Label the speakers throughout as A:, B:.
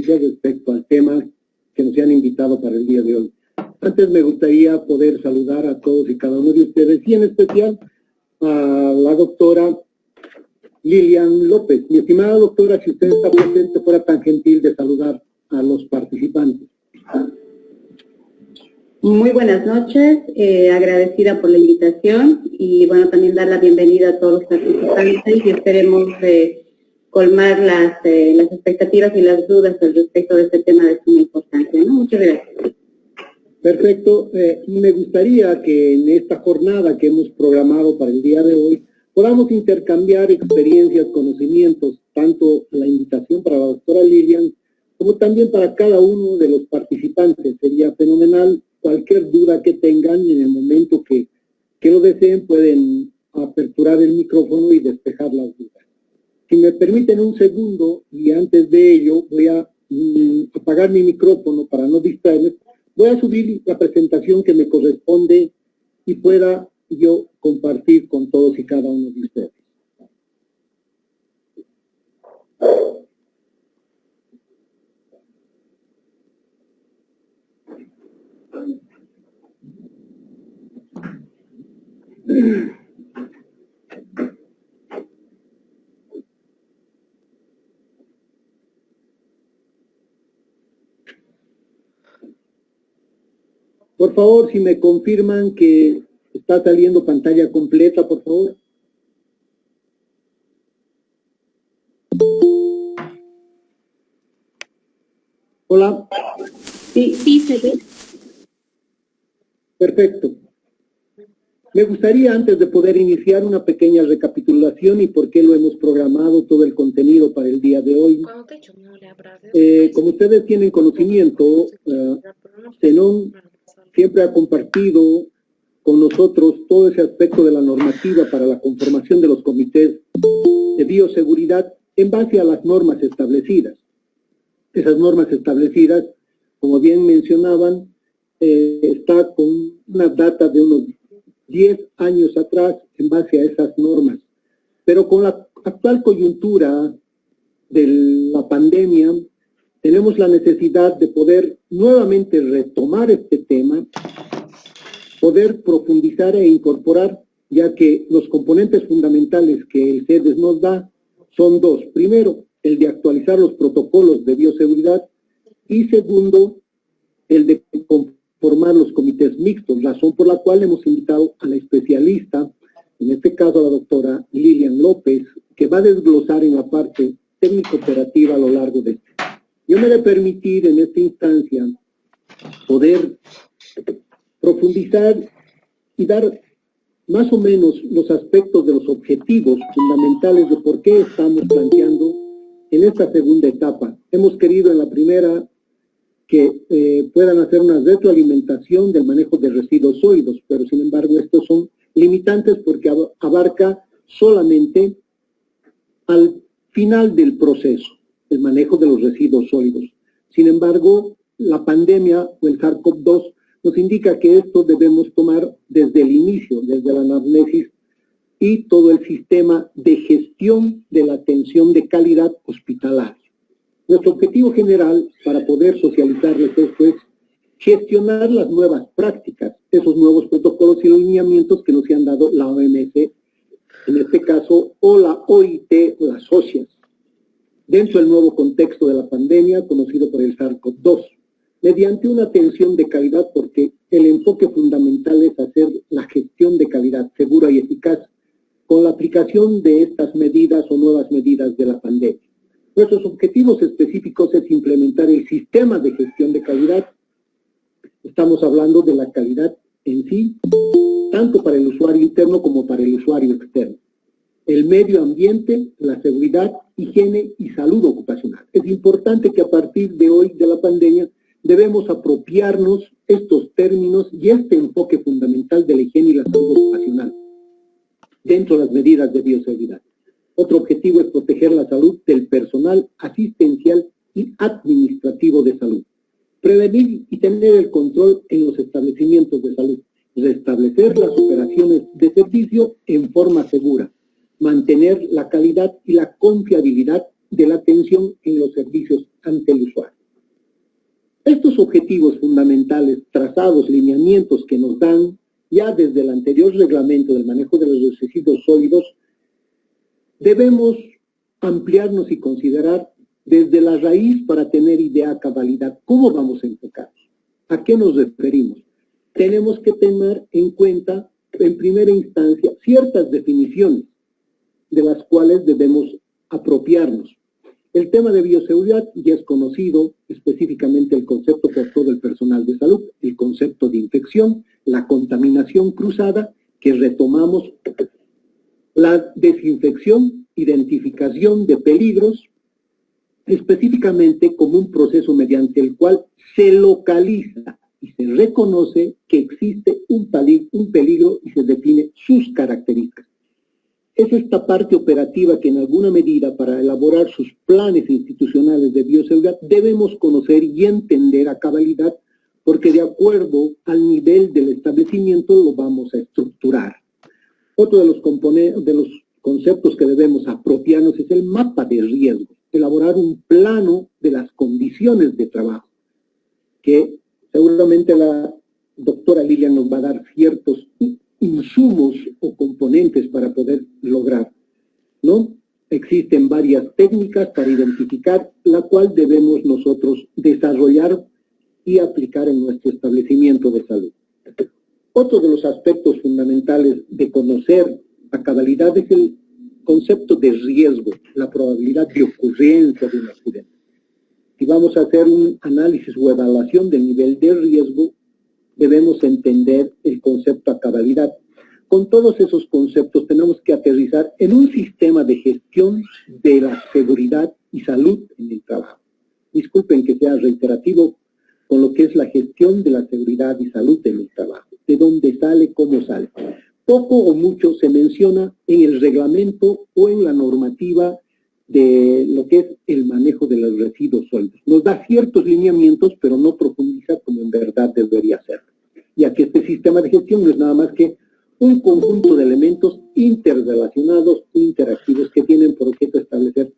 A: conferencia respecto al tema que nos han invitado para el día de hoy. Antes me gustaría poder saludar a todos y cada uno de ustedes, y en especial a la doctora Lilian López. Mi estimada doctora, si usted está presente, fuera tan gentil de saludar a los participantes.
B: Muy buenas noches, agradecida por la invitación y bueno, también dar la bienvenida a todos los participantes y esperemos colmar las expectativas y las dudas al respecto de este tema de suma importancia, ¿no? Muchas gracias.
A: Perfecto. Me gustaría que en esta jornada que hemos programado para el día de hoy podamos intercambiar experiencias, conocimientos, tanto la invitación para la doctora Lilian como también para cada uno de los participantes. Sería fenomenal. Cualquier duda que tengan en el momento que lo deseen pueden aperturar el micrófono y despejar las dudas. Si me permiten un segundo, y antes de ello voy a apagar mi micrófono para no distraerme. Voy a subir la presentación que me corresponde y pueda yo compartir con todos y cada uno de ustedes. Por favor, si me confirman que está saliendo pantalla completa, por favor. Hola.
B: Sí, se ve.
A: Perfecto. Me gustaría, antes de poder iniciar, una pequeña recapitulación y por qué lo hemos programado todo el contenido para el día de hoy. Como ustedes tienen conocimiento, Zenón siempre ha compartido con nosotros todo ese aspecto de la normativa para la conformación de los comités de bioseguridad en base a las normas establecidas. Esas normas establecidas, como bien mencionaban, está con una data de unos 10 años atrás en base a esas normas. Pero con la actual coyuntura de la pandemia, tenemos la necesidad de poder nuevamente retomar este tema, poder profundizar e incorporar, ya que los componentes fundamentales que el CEDES nos da son dos. Primero, el de actualizar los protocolos de bioseguridad y segundo, el de conformar los comités mixtos, razón por la cual hemos invitado a la especialista, en este caso a la doctora Lilian López, que va a desglosar en la parte técnico-operativa a lo largo de esto. Yo me he de permitir en esta instancia poder profundizar y dar más o menos los aspectos de los objetivos fundamentales de por qué estamos planteando en esta segunda etapa. Hemos querido en la primera que puedan hacer una retroalimentación del manejo de residuos sólidos, pero sin embargo estos son limitantes porque abarca solamente al final del proceso el manejo de los residuos sólidos. Sin embargo, la pandemia o el SARS-CoV-2 nos indica que esto debemos tomar desde el inicio, desde la anamnesis y todo el sistema de gestión de la atención de calidad hospitalaria. Nuestro objetivo general para poder socializarles esto es gestionar las nuevas prácticas, esos nuevos protocolos y lineamientos que nos han dado la OMS, en este caso, o la OIT o las socias, dentro del nuevo contexto de la pandemia conocido por el SARS-CoV-2, mediante una atención de calidad, porque el enfoque fundamental es hacer la gestión de calidad segura y eficaz con la aplicación de estas medidas o nuevas medidas de la pandemia. Nuestros objetivos específicos es implementar el sistema de gestión de calidad. Estamos hablando de la calidad en sí, tanto para el usuario interno como para el usuario externo. El medio ambiente, la seguridad, higiene y salud ocupacional. Es importante que a partir de hoy de la pandemia debemos apropiarnos estos términos y este enfoque fundamental de la higiene y la salud ocupacional dentro de las medidas de bioseguridad. Otro objetivo es proteger la salud del personal asistencial y administrativo de salud. Prevenir y tener el control en los establecimientos de salud. Restablecer las operaciones de servicio en forma segura. Mantener la calidad y la confiabilidad de la atención en los servicios ante el usuario. Estos objetivos fundamentales, trazados, lineamientos que nos dan ya desde el anterior reglamento del manejo de los residuos sólidos, debemos ampliarnos y considerar desde la raíz para tener idea a cabalidad cómo vamos a enfocar, a qué nos referimos. Tenemos que tener en cuenta, en primera instancia, ciertas definiciones de las cuales debemos apropiarnos. El tema de bioseguridad ya es conocido, específicamente el concepto por todo el personal de salud, el concepto de infección, la contaminación cruzada, que retomamos, la desinfección, identificación de peligros, específicamente como un proceso mediante el cual se localiza y se reconoce que existe un peligro y se define sus características. Es esta parte operativa que en alguna medida para elaborar sus planes institucionales de bioseguridad debemos conocer y entender a cabalidad, porque de acuerdo al nivel del establecimiento lo vamos a estructurar. Otro de los componentes, de los conceptos que debemos apropiarnos es el mapa de riesgo, elaborar un plano de las condiciones de trabajo, que seguramente la doctora Lilian nos va a dar ciertos insumos o componentes para poder lograr, ¿no? Existen varias técnicas para identificar, la cual debemos nosotros desarrollar y aplicar en nuestro establecimiento de salud. Otro de los aspectos fundamentales de conocer a cabalidad es el concepto de riesgo, la probabilidad de ocurrencia de un accidente. Si vamos a hacer un análisis o evaluación del nivel de riesgo, debemos entender el concepto a cabalidad. Con todos esos conceptos tenemos que aterrizar en un sistema de gestión de la seguridad y salud en el trabajo. Disculpen que sea reiterativo con lo que es la gestión de la seguridad y salud en el trabajo. De dónde sale, cómo sale. Poco o mucho se menciona en el reglamento o en la normativa de lo que es el manejo de los residuos sólidos. Nos da ciertos lineamientos, pero no profundiza como en verdad debería ser, ya que este sistema de gestión no es nada más que un conjunto de elementos interrelacionados, interactivos, que tienen por objeto establecer,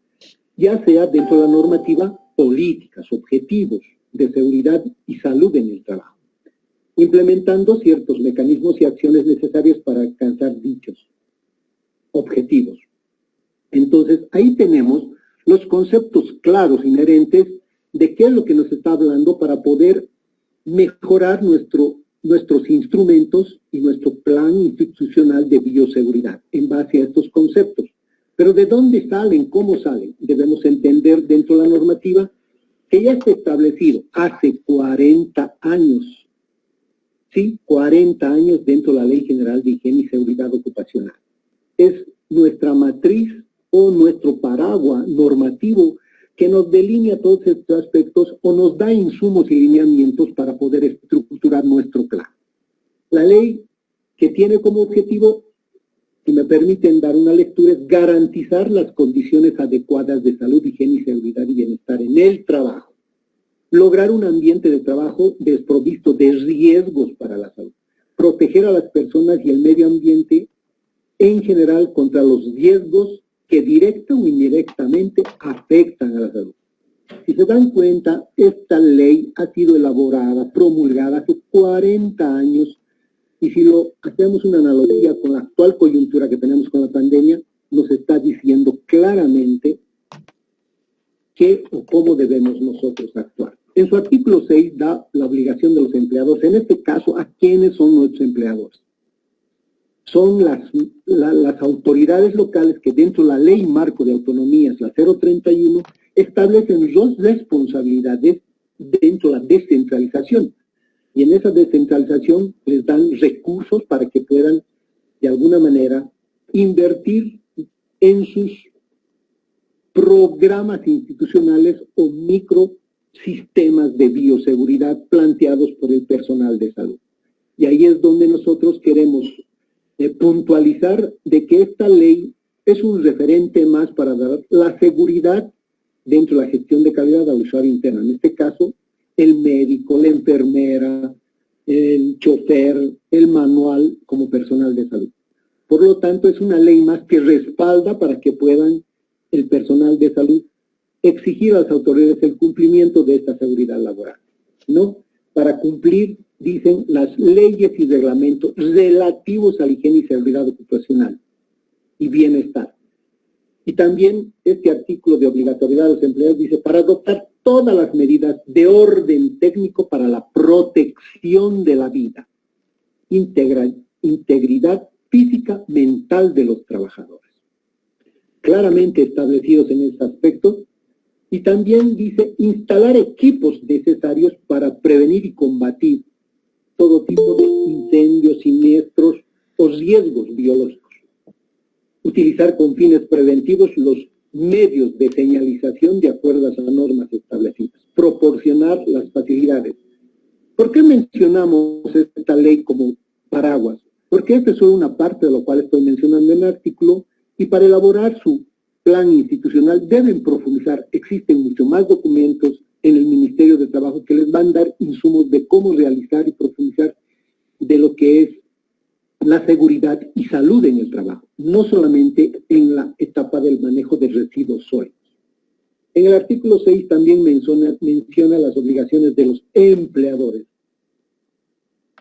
A: ya sea dentro de la normativa, políticas, objetivos de seguridad y salud en el trabajo, implementando ciertos mecanismos y acciones necesarias para alcanzar dichos objetivos. Entonces, ahí tenemos los conceptos claros, inherentes, de qué es lo que nos está hablando para poder mejorar nuestros instrumentos y nuestro plan institucional de bioseguridad en base a estos conceptos. Pero ¿de dónde salen? ¿Cómo salen? Debemos entender dentro de la normativa que ya está establecido hace 40 años, ¿sí? 40 años dentro de la Ley General de Higiene y Seguridad Ocupacional. Es nuestra matriz o nuestro paraguas normativo que nos delinea todos estos aspectos o nos da insumos y lineamientos para poder estructurar nuestro plan. La ley que tiene como objetivo, si me permiten dar una lectura, es garantizar las condiciones adecuadas de salud, higiene y seguridad y bienestar en el trabajo. Lograr un ambiente de trabajo desprovisto de riesgos para la salud. Proteger a las personas y el medio ambiente en general contra los riesgos que directa o indirectamente afectan a la salud. Si se dan cuenta, esta ley ha sido elaborada, promulgada hace 40 años, y si lo hacemos una analogía con la actual coyuntura que tenemos con la pandemia, nos está diciendo claramente qué o cómo debemos nosotros actuar. En su artículo 6 da la obligación de los empleadores, en este caso, ¿a quiénes son nuestros empleadores? Son las autoridades locales que dentro de la Ley Marco de Autonomías, la 031, establecen dos responsabilidades dentro de la descentralización. Y en esa descentralización les dan recursos para que puedan, de alguna manera, invertir en sus programas institucionales o microsistemas de bioseguridad planteados por el personal de salud. Y ahí es donde nosotros queremos puntualizar de que esta ley es un referente más para dar la seguridad dentro de la gestión de calidad al usuario interno. En este caso, el médico, la enfermera, el chofer, el manual como personal de salud. Por lo tanto, es una ley más que respalda para que puedan el personal de salud exigir a las autoridades el cumplimiento de esta seguridad laboral. ¿no? Para cumplir, dicen, las leyes y reglamentos relativos a la higiene y seguridad ocupacional y bienestar. Y también este artículo de obligatoriedad de los empleados dice, para adoptar todas las medidas de orden técnico para la protección de la vida, integridad física, mental de los trabajadores. Claramente establecidos en este aspecto. Y también dice instalar equipos necesarios para prevenir y combatir todo tipo de incendios, siniestros o riesgos biológicos. Utilizar con fines preventivos los medios de señalización de acuerdo a las normas establecidas. Proporcionar las facilidades. ¿Por qué mencionamos esta ley como paraguas? Porque esta es solo una parte de lo cual estoy mencionando en el artículo, y para elaborar su plan institucional deben profundizar. Existen mucho más documentos en el Ministerio de Trabajo que les van a dar insumos de cómo realizar y profundizar de lo que es la seguridad y salud en el trabajo, no solamente en la etapa del manejo de residuos sólidos. En el artículo 6 también menciona las obligaciones de los empleadores,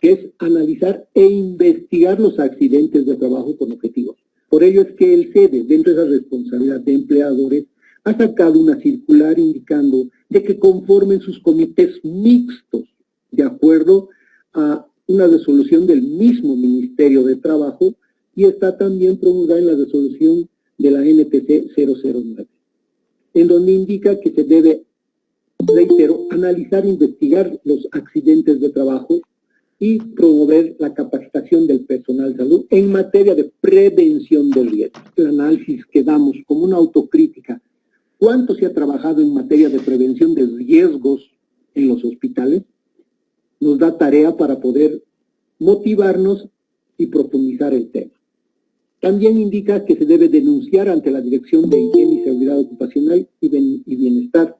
A: que es analizar e investigar los accidentes de trabajo con objetivos. Por ello es que el SEDE, dentro de esa responsabilidad de empleadores, ha sacado una circular indicando de que conformen sus comités mixtos de acuerdo a una resolución del mismo Ministerio de Trabajo, y está también promulgada en la resolución de la NTC 009, en donde indica que se debe, reitero, analizar e investigar los accidentes de trabajo y promover la capacitación del personal de salud en materia de prevención del riesgo. El análisis que damos como una autocrítica, ¿cuánto se ha trabajado en materia de prevención de riesgos en los hospitales? Nos da tarea para poder motivarnos y profundizar el tema. También indica que se debe denunciar ante la Dirección de Higiene y Seguridad Ocupacional y Bienestar,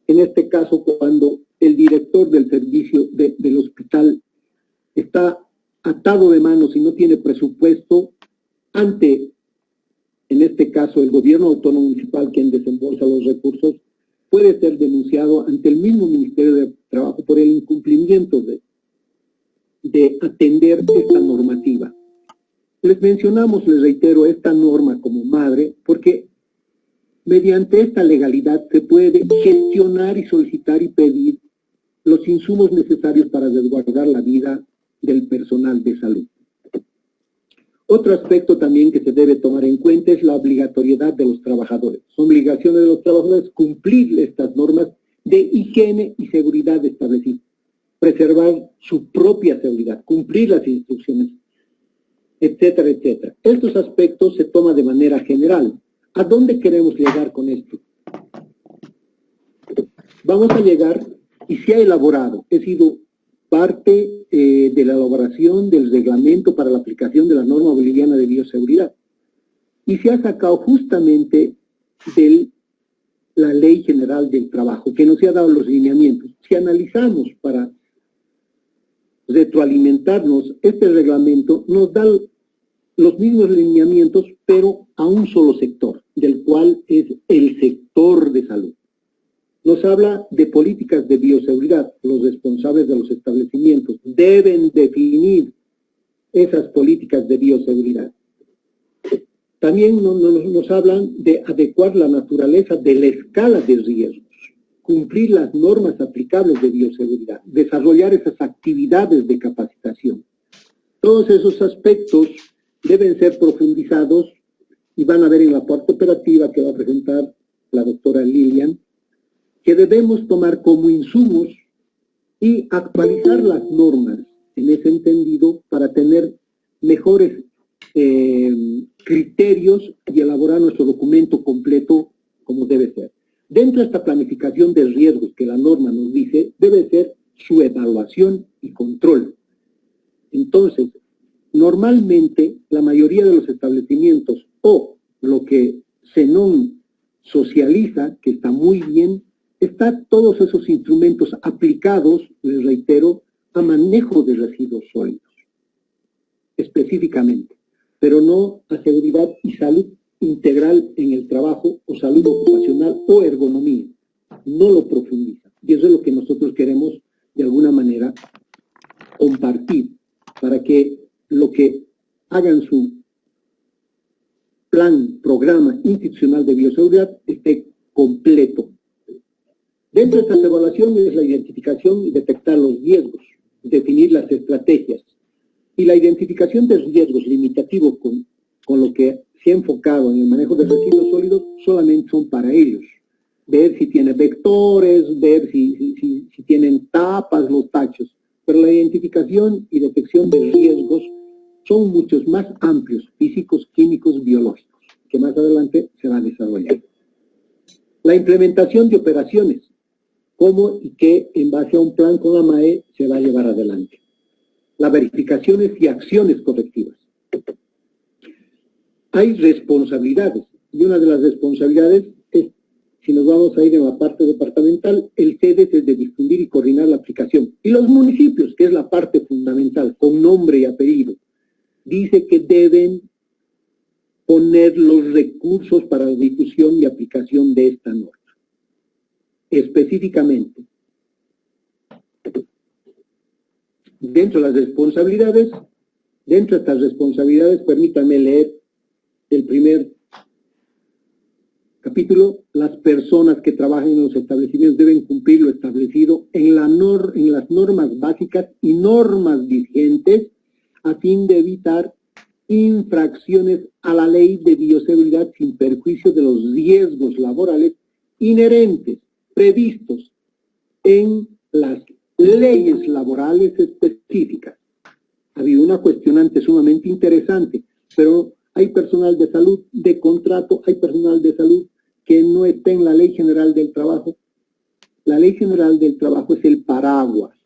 A: en este caso cuando el director del servicio del hospital está atado de manos y no tiene presupuesto ante, en este caso, el gobierno autónomo municipal, quien desembolsa los recursos, puede ser denunciado ante el mismo Ministerio de Trabajo por el incumplimiento de atender esta normativa. Les mencionamos, les reitero, esta norma como madre, porque mediante esta legalidad se puede gestionar y solicitar y pedir los insumos necesarios para resguardar la vida del personal de salud. Otro aspecto también que se debe tomar en cuenta es la obligatoriedad de los trabajadores. Son obligaciones de los trabajadores cumplir estas normas de higiene y seguridad establecidas, preservar su propia seguridad, cumplir las instrucciones, etcétera, etcétera. Estos aspectos se toman de manera general. ¿A dónde queremos llegar con esto? Vamos a llegar, y se ha elaborado, he sido parte de la elaboración del reglamento para la aplicación de la norma boliviana de bioseguridad. Y se ha sacado justamente de la Ley General del Trabajo, que nos ha dado los lineamientos. Si analizamos para retroalimentarnos, este reglamento nos da los mismos lineamientos, pero a un solo sector, del cual es el sector de salud. Nos habla de políticas de bioseguridad. Los responsables de los establecimientos deben definir esas políticas de bioseguridad. También nos hablan de adecuar la naturaleza de la escala de riesgos, cumplir las normas aplicables de bioseguridad, desarrollar esas actividades de capacitación. Todos esos aspectos deben ser profundizados y van a ver en la parte operativa que va a presentar la doctora Lilian, que debemos tomar como insumos y actualizar las normas en ese entendido para tener mejores criterios y elaborar nuestro documento completo como debe ser. Dentro de esta planificación de riesgos que la norma nos dice, debe ser su evaluación y control. Entonces, normalmente la mayoría de los establecimientos o lo que Senon socializa, que está muy bien, está todos esos instrumentos aplicados, les reitero, a manejo de residuos sólidos, específicamente, pero no a seguridad y salud integral en el trabajo o salud ocupacional o ergonomía. No lo profundiza. Y eso es lo que nosotros queremos de alguna compartir para que lo que hagan su plan, programa institucional de bioseguridad esté completo. Dentro de estas evaluaciones, la identificación y detectar los riesgos, definir las estrategias. Y la identificación de riesgos limitativos con lo que se ha enfocado en el manejo de residuos sólidos solamente son para ellos. Ver si tiene vectores, ver si tienen tapas los tachos. Pero la identificación y detección de riesgos son muchos más amplios, físicos, químicos, biológicos, que más adelante se va a desarrollar. La implementación de operaciones, cómo y qué en base a un plan con la MAE se va a llevar adelante. Las verificaciones y acciones correctivas. Hay responsabilidades, y una de las responsabilidades es, si nos vamos a ir en la parte departamental, el CEDES es de difundir y coordinar la aplicación. Y los municipios, que es la parte fundamental, con nombre y apellido, dice que deben poner los recursos para la difusión y aplicación de esta norma. Específicamente, dentro de las responsabilidades, dentro de estas responsabilidades, permítanme leer el primer capítulo. Las personas que trabajan en los establecimientos deben cumplir lo establecido en las normas básicas y normas vigentes a fin de evitar infracciones a la ley de bioseguridad sin perjuicio de los riesgos laborales inherentes previstos en las leyes laborales específicas. Había una cuestionante sumamente interesante, pero hay personal de salud de contrato, hay personal de salud que no está en la Ley General del Trabajo. La Ley General del Trabajo es el paraguas.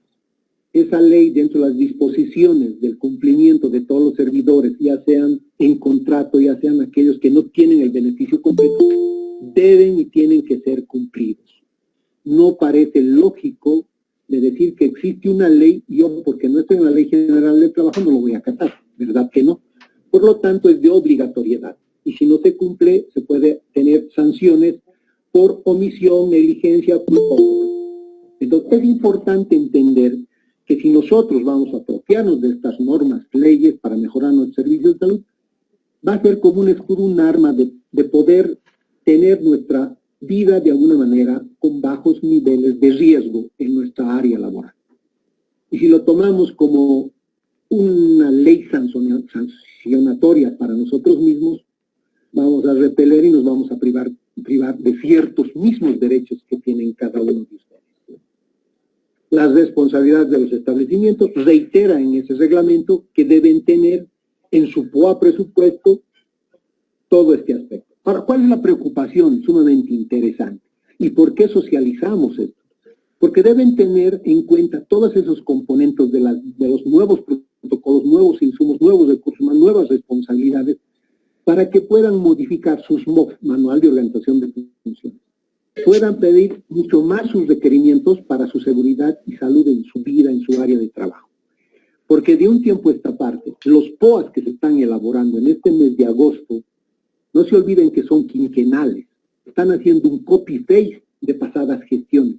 A: Esa ley, dentro de las disposiciones del cumplimiento de todos los servidores, ya sean en contrato, ya sean aquellos que no tienen el beneficio completo, deben y tienen que ser cumplidos. No parece lógico de decir que existe una ley y yo, porque no estoy en la Ley General del Trabajo, no lo voy a acatar. ¿Verdad que no? Por lo tanto, es de obligatoriedad. Y si no se cumple, se puede tener sanciones por omisión, negligencia, culpa. Entonces, es importante entender que si nosotros vamos a apropiarnos de estas normas, leyes para mejorar nuestros servicios de salud, va a ser como un escudo, un arma de poder tener nuestra vida de alguna manera con bajos niveles de riesgo en nuestra área laboral. Y si lo tomamos como una ley sancionatoria para nosotros mismos, vamos a repeler y nos vamos a privar de ciertos mismos derechos que tienen cada uno de ustedes. Las responsabilidades de los establecimientos reitera en ese reglamento que deben tener en su POA presupuesto todo este aspecto. Ahora, ¿cuál es la preocupación sumamente interesante? ¿Y por qué socializamos esto? Porque deben tener en cuenta todos esos componentes de los nuevos protocolos, nuevos insumos, nuevos recursos, nuevas responsabilidades, para que puedan modificar sus MOF, Manual de Organización de Funciones. Puedan pedir mucho más sus requerimientos para su seguridad y salud en su vida, en su área de trabajo. Porque de un tiempo a esta parte, los POAs que se están elaborando en este mes de agosto, no se olviden que son quinquenales. Están haciendo un copy-paste de pasadas gestiones.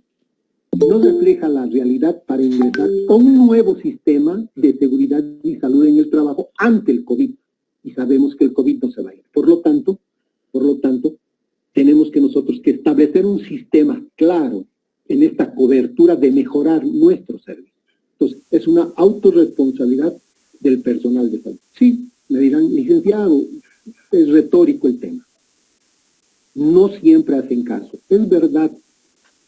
A: No refleja la realidad para ingresar a un nuevo sistema de seguridad y salud en el trabajo ante el COVID. Y sabemos que el COVID no se va a ir. Por lo tanto, tenemos que nosotros que establecer un sistema claro en esta cobertura de mejorar nuestros servicios. Entonces, es una autorresponsabilidad del personal de salud. Sí, me dirán, licenciado, es retórico el tema. No siempre hacen caso. Es verdad,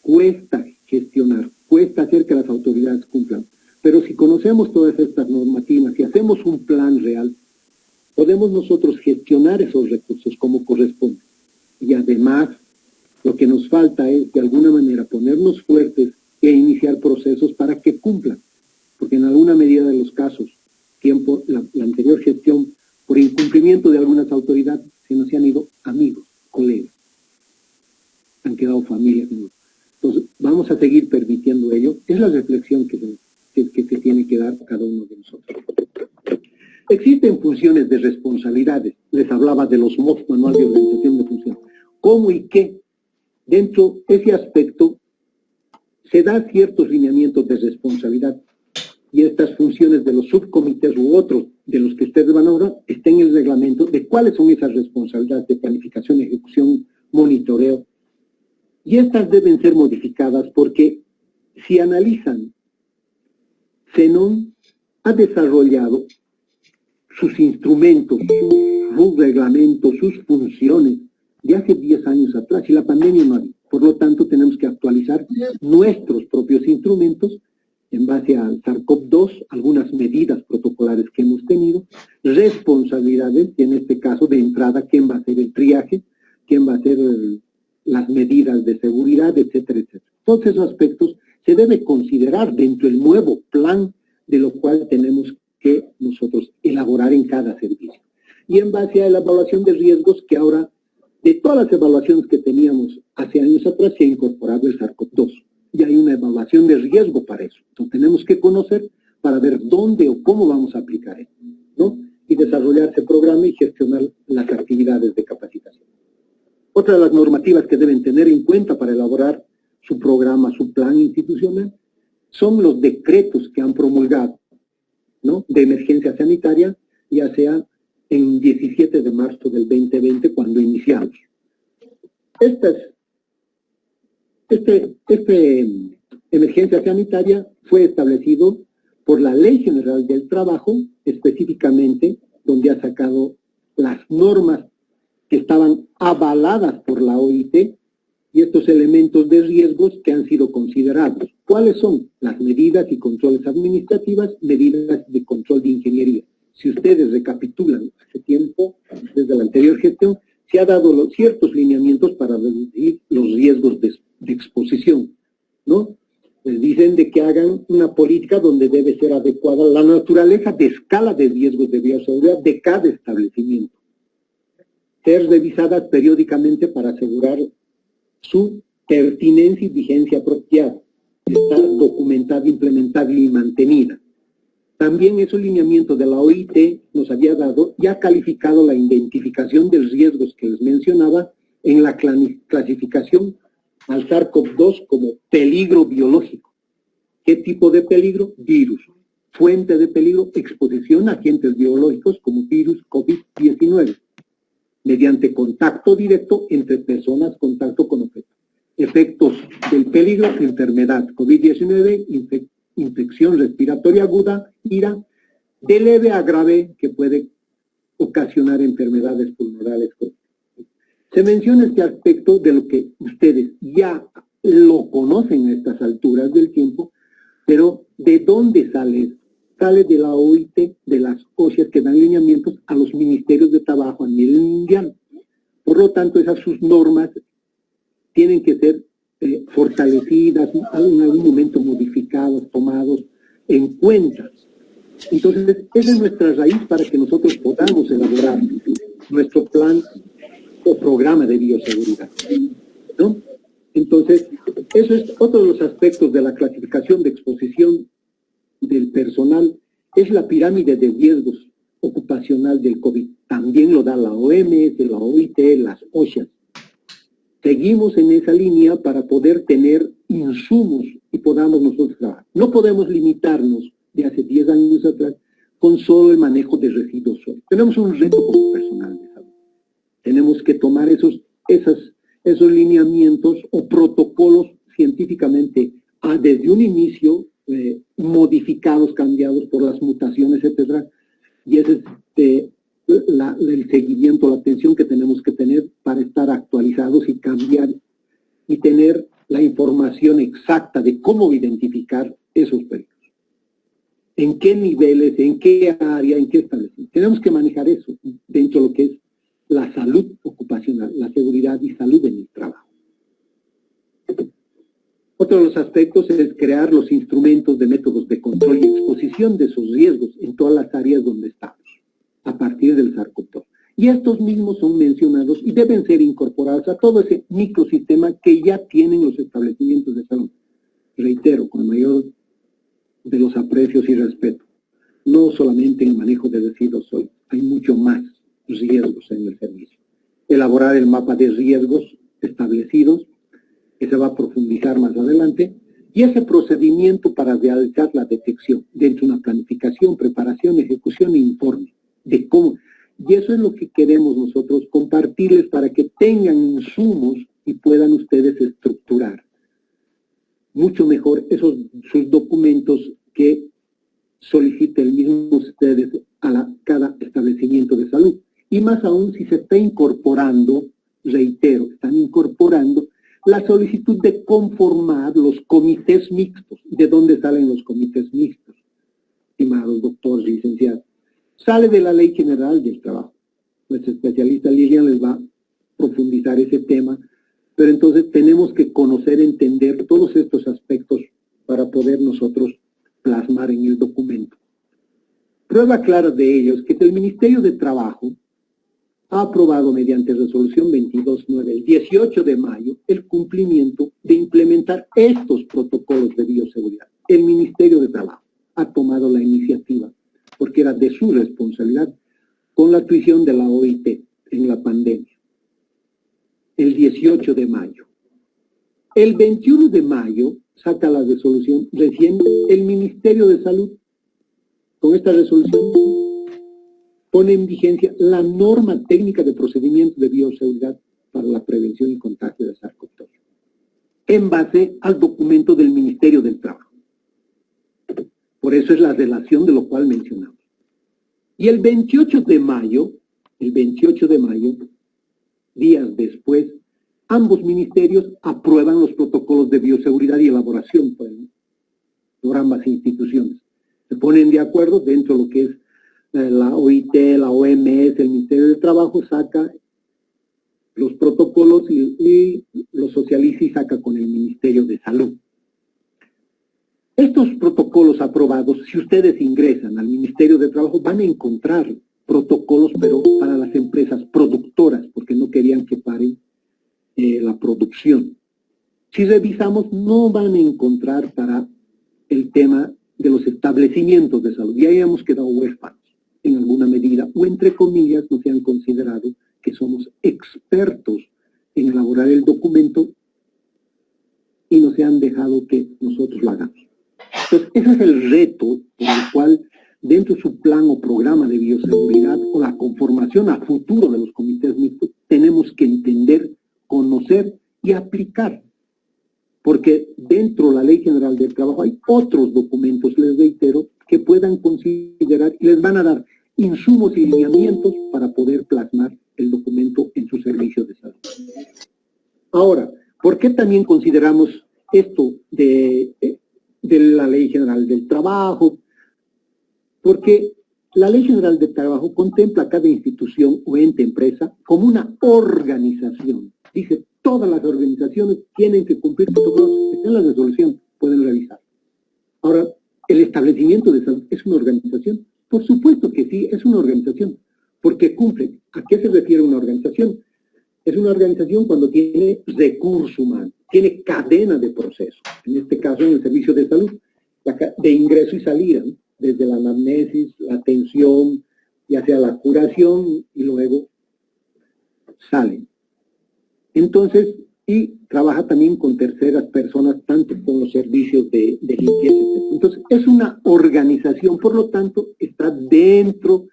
A: cuesta gestionar, cuesta hacer que las autoridades cumplan. Pero si conocemos todas estas normativas, si hacemos un plan real, podemos nosotros gestionar esos recursos como corresponde. Y además, lo que nos falta es, de alguna manera, ponernos fuertes e iniciar procesos para que cumplan. Porque en alguna medida de los casos, la anterior gestión, por incumplimiento de algunas autoridades, se nos han ido amigos, colegas. Han quedado familias. Entonces, vamos a seguir permitiendo ello. Es la reflexión que se tiene que dar a cada uno de nosotros. Existen funciones de responsabilidades. Les hablaba de los MOF, Manual de Organización de Funciones. ¿Cómo y qué? Dentro de ese aspecto se dan ciertos lineamientos de responsabilidad. y estas funciones de los subcomités u otros de los que ustedes van a hablar, estén en el reglamento de cuáles son esas responsabilidades de planificación, ejecución, monitoreo. Y estas deben ser modificadas porque si analizan, Senon ha desarrollado sus instrumentos, sus reglamentos, sus funciones de hace 10 años atrás y la pandemia no había. Por lo tanto, tenemos que actualizar nuestros propios instrumentos en base al SARS-CoV-2, algunas medidas protocolares que hemos tenido, responsabilidades, y en este caso de entrada, quién va a hacer el triaje, quién va a hacer las medidas de seguridad, etcétera, etcétera. Todos esos aspectos se debe considerar dentro del nuevo plan de lo cual tenemos que nosotros elaborar en cada servicio. Y en base a la evaluación de riesgos, que ahora, de todas las evaluaciones que teníamos hace años atrás, se ha incorporado el SARS-CoV-2. Y hay una evaluación de riesgo para eso. Entonces tenemos que conocer para ver dónde o cómo vamos a aplicar eso, ¿no? Y desarrollar ese programa y gestionar las actividades de capacitación. Otra de las normativas que deben tener en cuenta para elaborar su programa, su plan institucional, son los decretos que han promulgado, ¿no?, de emergencia sanitaria, ya sea en 17 de marzo del 2020, cuando iniciamos. Emergencia sanitaria fue establecido por la Ley General del Trabajo, específicamente, donde ha sacado las normas que estaban avaladas por la OIT y estos elementos de riesgos que han sido considerados. ¿Cuáles son? Las medidas y controles administrativas, medidas de control de ingeniería. Si ustedes recapitulan hace tiempo, desde la anterior gestión, se ha dado ciertos lineamientos para reducir los riesgos de exposición, ¿no? Les dicen de que hagan una política donde debe ser adecuada la naturaleza de escala de riesgos de bioseguridad de cada establecimiento. Ser revisadas periódicamente para asegurar su pertinencia y vigencia apropiada, estar documentada, implementada y mantenida. También esos lineamientos de la OIT nos había dado y ha calificado la identificación de riesgos que les mencionaba en la clasificación al SARS-CoV-2 como peligro biológico. ¿Qué tipo de peligro? Virus. Fuente de peligro, exposición a agentes biológicos como virus COVID-19. Mediante contacto directo entre personas, contacto con objetos. Efectos del peligro, enfermedad, COVID-19, infección respiratoria aguda, IRA, de leve a grave que puede ocasionar enfermedades pulmonares. Se menciona este aspecto de lo que ustedes ya lo conocen a estas alturas del tiempo, pero ¿de dónde sale? Sale de la OIT, de las OSHA que dan lineamientos a los ministerios de trabajo a nivel mundial. Por lo tanto, esas sus normas tienen que ser fortalecidas, en algún momento modificados, tomados en cuenta. Entonces, esa es nuestra raíz para que nosotros podamos elaborar nuestro plan o programa de bioseguridad, ¿no? Entonces, eso es otro de los aspectos de la clasificación de exposición del personal, es la pirámide de riesgos ocupacional del COVID. También lo da la OMS, la OIT, las OSHA. Seguimos en esa línea para poder tener insumos y podamos nosotros trabajar. No podemos limitarnos de hace 10 años atrás con solo el manejo de residuos sólidos. Tenemos un reto como personal de salud. Tenemos que tomar esos lineamientos o protocolos científicamente desde un inicio modificados, cambiados por las mutaciones, etcétera, y ese es el seguimiento, la atención que tenemos que tener para estar actualizados y cambiar y tener la información exacta de cómo identificar esos peligros. ¿En qué niveles, en qué área, en qué establecimiento? Tenemos que manejar eso dentro de lo que es la salud ocupacional, la seguridad y salud en el trabajo. Otro de los aspectos es crear los instrumentos de métodos de control y exposición de esos riesgos en todas las áreas donde estamos, a partir del SARS-CoV-2. Y estos mismos son mencionados y deben ser incorporados a todo ese microsistema que ya tienen los establecimientos de salud. Reitero, con el mayor de los aprecios y respeto, no solamente en el manejo de residuos sólidos, hay mucho más riesgos en el servicio. Elaborar el mapa de riesgos establecidos, que se va a profundizar más adelante, Y ese procedimiento para realizar la detección dentro de una planificación, preparación, ejecución e informe de cómo. Y eso es lo que queremos nosotros compartirles para que tengan insumos y puedan ustedes estructurar mucho mejor sus documentos que solicite el mismo ustedes a cada establecimiento de salud. Y más aún si se está incorporando, reitero, están incorporando la solicitud de conformar los comités mixtos. ¿De dónde salen los comités mixtos? Estimados doctores y licenciados. Sale de la Ley General del Trabajo. Nuestra especialista Lilian les va a profundizar ese tema, pero entonces tenemos que conocer, entender todos estos aspectos para poder nosotros plasmar en el documento. Prueba clara de ello es que el Ministerio de Trabajo ha aprobado mediante resolución 22.9 el 18 de mayo el cumplimiento de implementar estos protocolos de bioseguridad. El Ministerio de Trabajo ha tomado la iniciativa porque era de su responsabilidad con la tuición de la OIT en la pandemia. El 18 de mayo. El 21 de mayo saca la resolución recién el Ministerio de Salud. Con esta resolución pone en vigencia la norma técnica de procedimientos de bioseguridad para la prevención y contagio de SARS-CoV-2 en base al documento del Ministerio del Trabajo. Por eso es la relación de lo cual mencionamos. Y el 28 de mayo, días después, ambos ministerios aprueban los protocolos de bioseguridad y elaboración por ambas instituciones. Se ponen de acuerdo dentro de lo que es la OIT, la OMS, el Ministerio del Trabajo saca los protocolos y los socializa y saca con el Ministerio de Salud. Estos protocolos aprobados, si ustedes ingresan al Ministerio de Trabajo, van a encontrar protocolos, pero para las empresas productoras, porque no querían que paren la producción. Si revisamos, no van a encontrar para el tema de los establecimientos de salud. Ya hemos quedado huérfanos en alguna medida, o entre comillas, no se han considerado que somos expertos en elaborar el documento y no se han dejado que nosotros lo hagamos. Entonces, ese es el reto por el cual, dentro de su plan o programa de bioseguridad o la conformación a futuro de los comités mixtos, tenemos que entender, conocer y aplicar. Porque dentro de la Ley General del Trabajo hay otros documentos, les reitero, que puedan considerar y les van a dar insumos y lineamientos para poder plasmar el documento en su servicio de salud. Ahora, ¿por qué también consideramos esto de la Ley General del Trabajo? Porque la Ley General del Trabajo contempla a cada institución o ente empresa como una organización. Dice, todas las organizaciones tienen que cumplir protocolos. Está en la resolución, pueden revisar. Ahora, ¿el establecimiento de salud es una organización? Por supuesto que sí, es una organización, porque cumple. ¿A qué se refiere una organización? Es una organización cuando tiene recurso humano, tiene cadena de proceso. En este caso, en el servicio de salud, de ingreso y salida, ¿no? Desde la anamnesis, la atención, ya sea la curación, y luego salen. Entonces, y trabaja también con terceras personas, tanto con los servicios de limpieza. Entonces, es una organización, por lo tanto, está dentro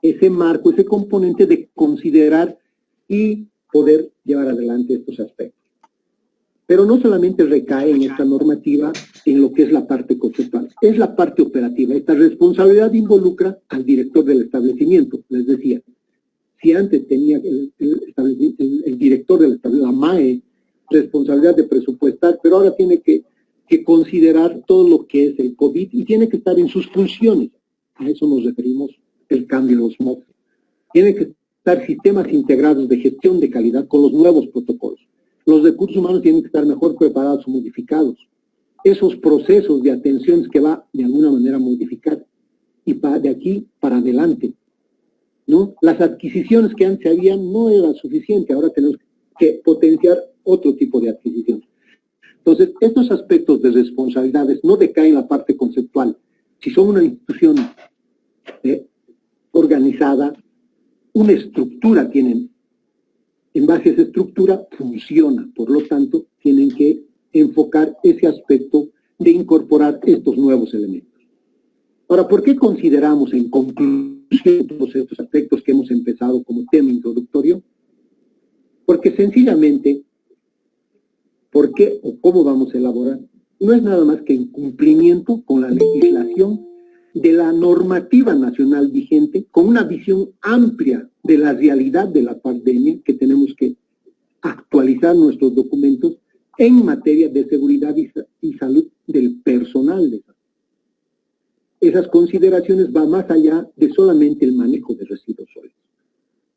A: ese marco, ese componente de considerar y poder llevar adelante estos aspectos. Pero no solamente recae en esta normativa en lo que es la parte conceptual, es la parte operativa. Esta responsabilidad involucra al director del establecimiento. Les decía, si antes tenía el director del establecimiento, la MAE, responsabilidad de presupuestar, pero ahora tiene que considerar todo lo que es el COVID y tiene que estar en sus funciones. A eso nos referimos el cambio de los modos. Tienen que estar sistemas integrados de gestión de calidad con los nuevos protocolos. Los recursos humanos tienen que estar mejor preparados o modificados. Esos procesos de atención que va de alguna manera a modificar y de aquí para adelante, ¿no? Las adquisiciones que antes habían no eran suficientes, ahora tenemos que potenciar otro tipo de adquisiciones. Entonces, estos aspectos de responsabilidades no decaen en la parte conceptual. Si son una institución organizada, una estructura tienen. En base a esa estructura funciona, por lo tanto, tienen que enfocar ese aspecto de incorporar estos nuevos elementos. Ahora, ¿por qué consideramos en conclusión todos estos aspectos que hemos empezado como tema introductorio? Porque sencillamente, ¿por qué o cómo vamos a elaborar? No es nada más que en cumplimiento con la legislación de la normativa nacional vigente, con una visión amplia de la realidad de la pandemia, que tenemos que actualizar nuestros documentos en materia de seguridad y salud del personal de salud. Esas consideraciones van más allá de solamente el manejo de residuos sólidos.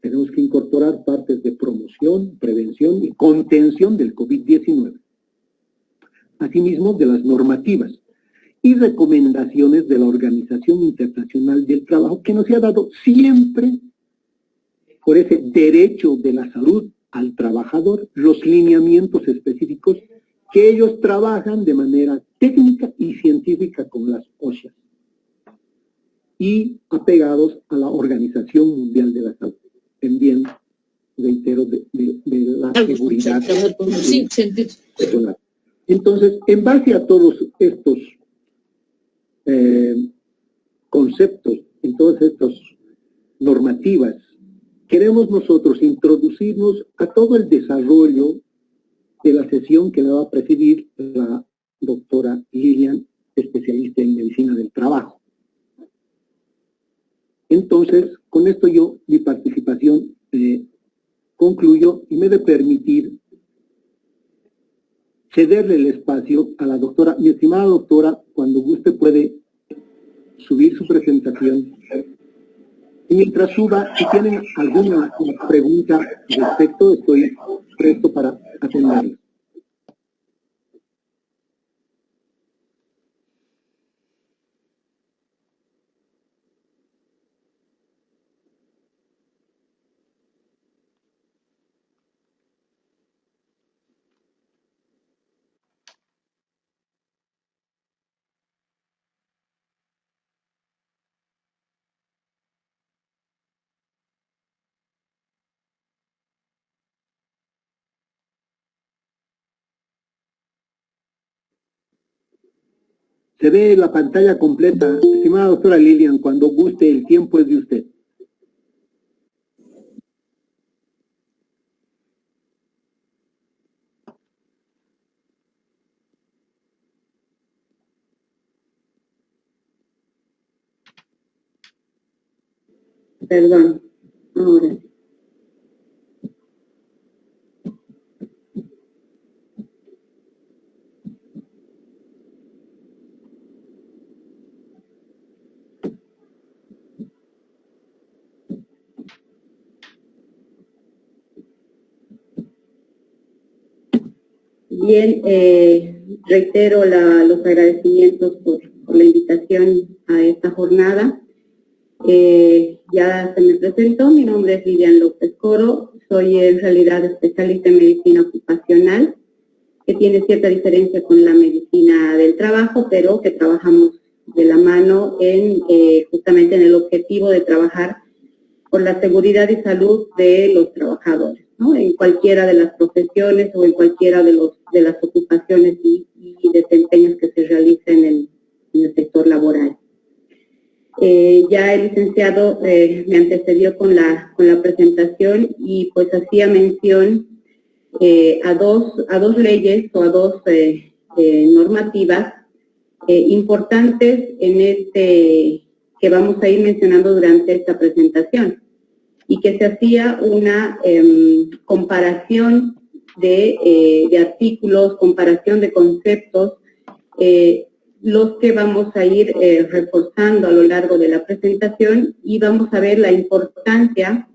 A: Tenemos que incorporar partes de promoción, prevención y contención del COVID-19. Asimismo, de las normativas y recomendaciones de la Organización Internacional del Trabajo, que nos ha dado siempre, por ese derecho de la salud al trabajador, los lineamientos específicos que ellos trabajan de manera técnica y científica con las OSHA y apegados a la Organización Mundial de la Salud, en bien, reitero, de la seguridad personal. Entonces, en base a todos estos conceptos, en todas estas normativas, queremos nosotros introducirnos a todo el desarrollo de la sesión que la va a presidir la doctora Lilian, especialista en medicina del trabajo. Entonces, con esto yo, mi participación, concluyo y me de permitir cederle el espacio a la doctora. Mi estimada doctora, cuando guste puede subir su presentación. Y mientras suba, si tienen alguna pregunta respecto, estoy presto para atenderla. Se ve la pantalla completa. Estimada doctora Lilian, cuando guste, el tiempo es de usted.
B: Perdón, ahora sí. Bien, reitero los agradecimientos por la invitación a esta jornada. Ya se me presentó, mi nombre es Lilian López Coro, soy en realidad especialista en medicina ocupacional, que tiene cierta diferencia con la medicina del trabajo, pero que trabajamos de la mano justamente en el objetivo de trabajar por la seguridad y salud de los trabajadores, ¿no? En cualquiera de las profesiones o en cualquiera de las ocupaciones y desempeños que se realicen en el sector laboral. Ya el licenciado me antecedió con la presentación y pues hacía mención a dos leyes o a dos normativas importantes que vamos a ir mencionando durante esta presentación, y que se hacía una comparación de artículos, comparación de conceptos, los que vamos a ir reforzando a lo largo de la presentación, y vamos a ver la importancia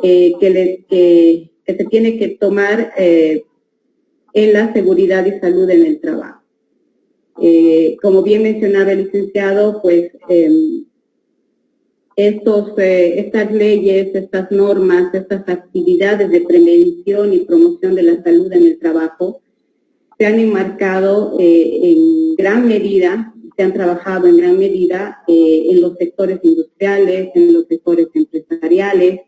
B: que se tiene que tomar en la seguridad y salud en el trabajo. Como bien mencionaba el licenciado, pues estas leyes, estas normas, estas actividades de prevención y promoción de la salud en el trabajo se han enmarcado en gran medida, se han trabajado en gran medida en los sectores industriales, en los sectores empresariales,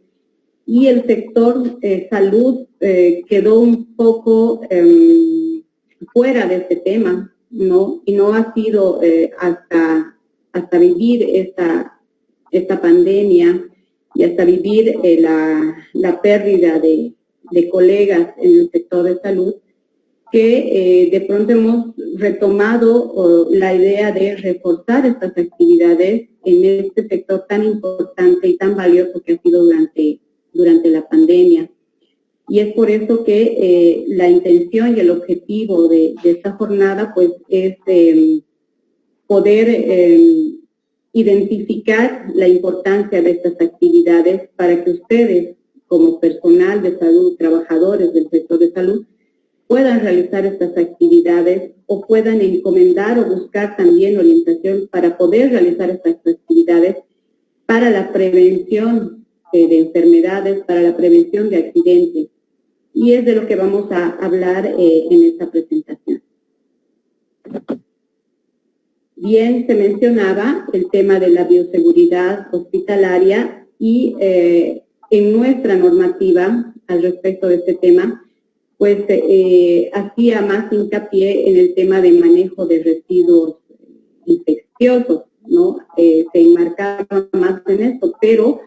B: y el sector salud quedó un poco fuera de este tema, ¿no? Y no ha sido hasta vivir esta pandemia y hasta vivir la pérdida de colegas en el sector de salud, que de pronto hemos retomado la idea de reforzar estas actividades en este sector tan importante y tan valioso que ha sido durante la pandemia. Y es por eso que la intención y el objetivo de esta jornada pues es poder identificar la importancia de estas actividades para que ustedes, como personal de salud, trabajadores del sector de salud, puedan realizar estas actividades o puedan encomendar o buscar también orientación para poder realizar estas actividades para la prevención de enfermedades, para la prevención de accidentes. Y es de lo que vamos a hablar en esta presentación. Bien, se mencionaba el tema de la bioseguridad hospitalaria y en nuestra normativa al respecto de este tema, pues hacía más hincapié en el tema de manejo de residuos infecciosos, ¿no? Se enmarcaba más en esto, pero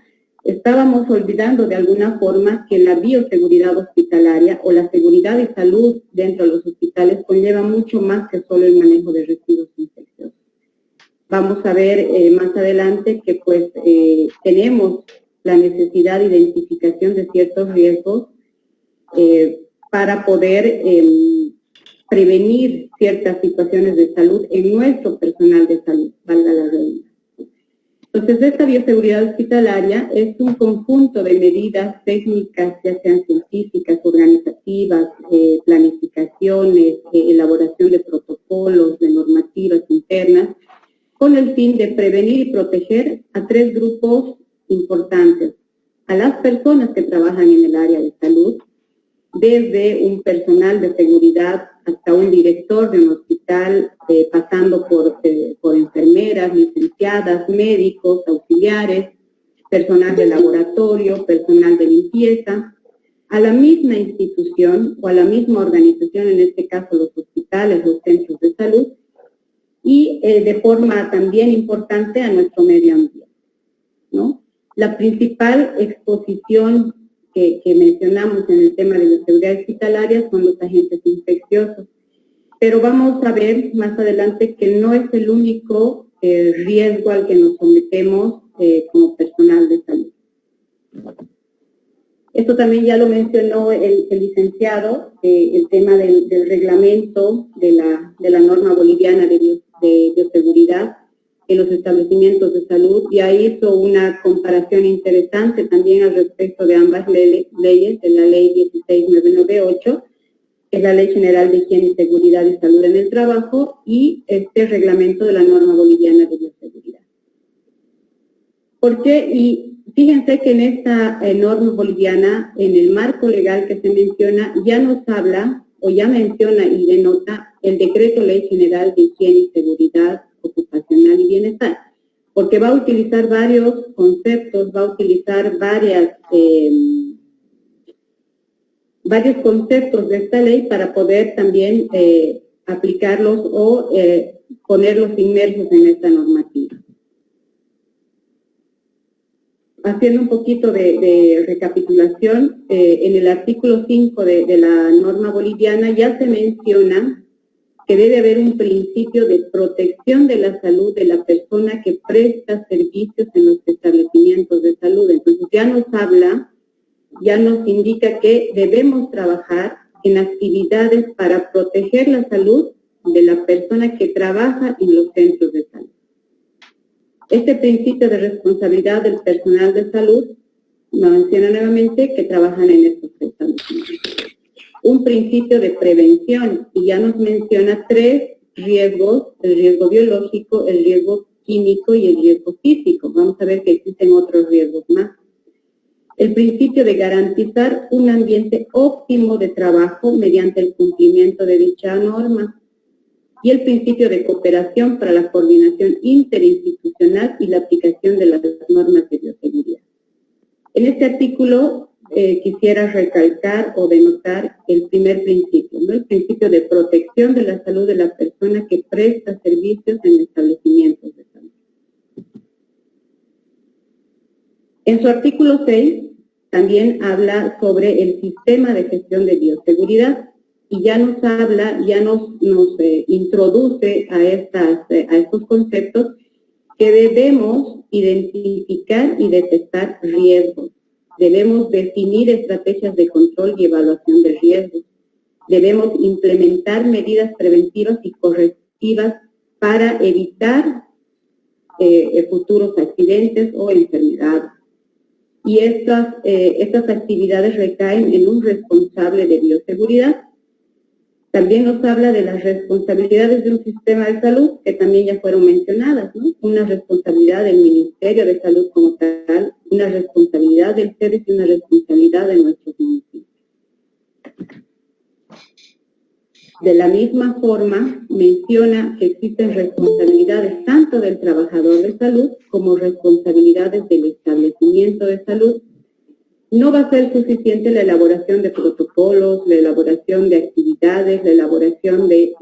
B: estábamos olvidando de alguna forma que la bioseguridad hospitalaria o la seguridad y salud dentro de los hospitales conlleva mucho más que solo el manejo de residuos infecciosos. Vamos a ver más adelante que pues tenemos la necesidad de identificación de ciertos riesgos para poder prevenir ciertas situaciones de salud en nuestro personal de salud, valga la redundancia. Entonces, esta bioseguridad hospitalaria es un conjunto de medidas técnicas, ya sean científicas, organizativas, planificaciones, elaboración de protocolos, de normativas internas, con el fin de prevenir y proteger a tres grupos importantes. A las personas que trabajan en el área de salud, desde un personal de seguridad hasta un director de un hospital, pasando por enfermeras, licenciadas, médicos, auxiliares, personal de laboratorio, personal de limpieza, a la misma institución o a la misma organización, en este caso los hospitales, los centros de salud, y de forma también importante a nuestro medio ambiente, ¿no? La principal exposición que mencionamos en el tema de la seguridad hospitalaria son los agentes infecciosos, pero vamos a ver más adelante que no es el único riesgo al que nos sometemos como personal de salud. Esto también ya lo mencionó el licenciado, el tema del reglamento de la norma boliviana de bioseguridad en los establecimientos de salud. Ya hizo una comparación interesante también al respecto de ambas leyes, de la ley 16998, que es la Ley General de Higiene y Seguridad y Salud en el Trabajo, y este reglamento de la norma boliviana de bioseguridad. ¿Por qué? Y fíjense que en esta norma boliviana, en el marco legal que se menciona, ya nos habla o ya menciona y denota el Decreto Ley General de Higiene y Seguridad Ocupacional y Bienestar, porque va a utilizar varios conceptos, va a utilizar varios conceptos de esta ley para poder también aplicarlos o ponerlos inmersos en esta normativa. Haciendo un poquito de recapitulación, en el artículo 5 de la norma boliviana ya se menciona que debe haber un principio de protección de la salud de la persona que presta servicios en los establecimientos de salud. Entonces ya nos habla, ya nos indica que debemos trabajar en actividades para proteger la salud de la persona que trabaja en los centros de salud. Este principio de responsabilidad del personal de salud nos menciona nuevamente que trabajan en estos establecimientos. Un principio de prevención, y ya nos menciona tres riesgos: el riesgo biológico, el riesgo químico y el riesgo físico. Vamos a ver que existen otros riesgos más. El principio de garantizar un ambiente óptimo de trabajo mediante el cumplimiento de dicha norma. Y el principio de cooperación para la coordinación interinstitucional y la aplicación de las normas de bioseguridad. En este artículo quisiera recalcar o denotar el primer principio, ¿no? El principio de protección de la salud de la persona que presta servicios en establecimientos de salud. En su artículo 6 también habla sobre el sistema de gestión de bioseguridad y ya nos habla, ya nos introduce a estos conceptos que debemos identificar y detectar riesgos. Debemos definir estrategias de control y evaluación de riesgos. Debemos implementar medidas preventivas y correctivas para evitar futuros accidentes o enfermedades. Y estas actividades recaen en un responsable de bioseguridad. También nos habla de las responsabilidades de un sistema de salud, que también ya fueron mencionadas, ¿no? Una responsabilidad del Ministerio de Salud como tal, una responsabilidad del CEDES y una responsabilidad de nuestros municipios. De la misma forma, menciona que existen responsabilidades tanto del trabajador de salud como responsabilidades del establecimiento de salud. No va a ser suficiente la elaboración de protocolos, la elaboración de actividades, la elaboración de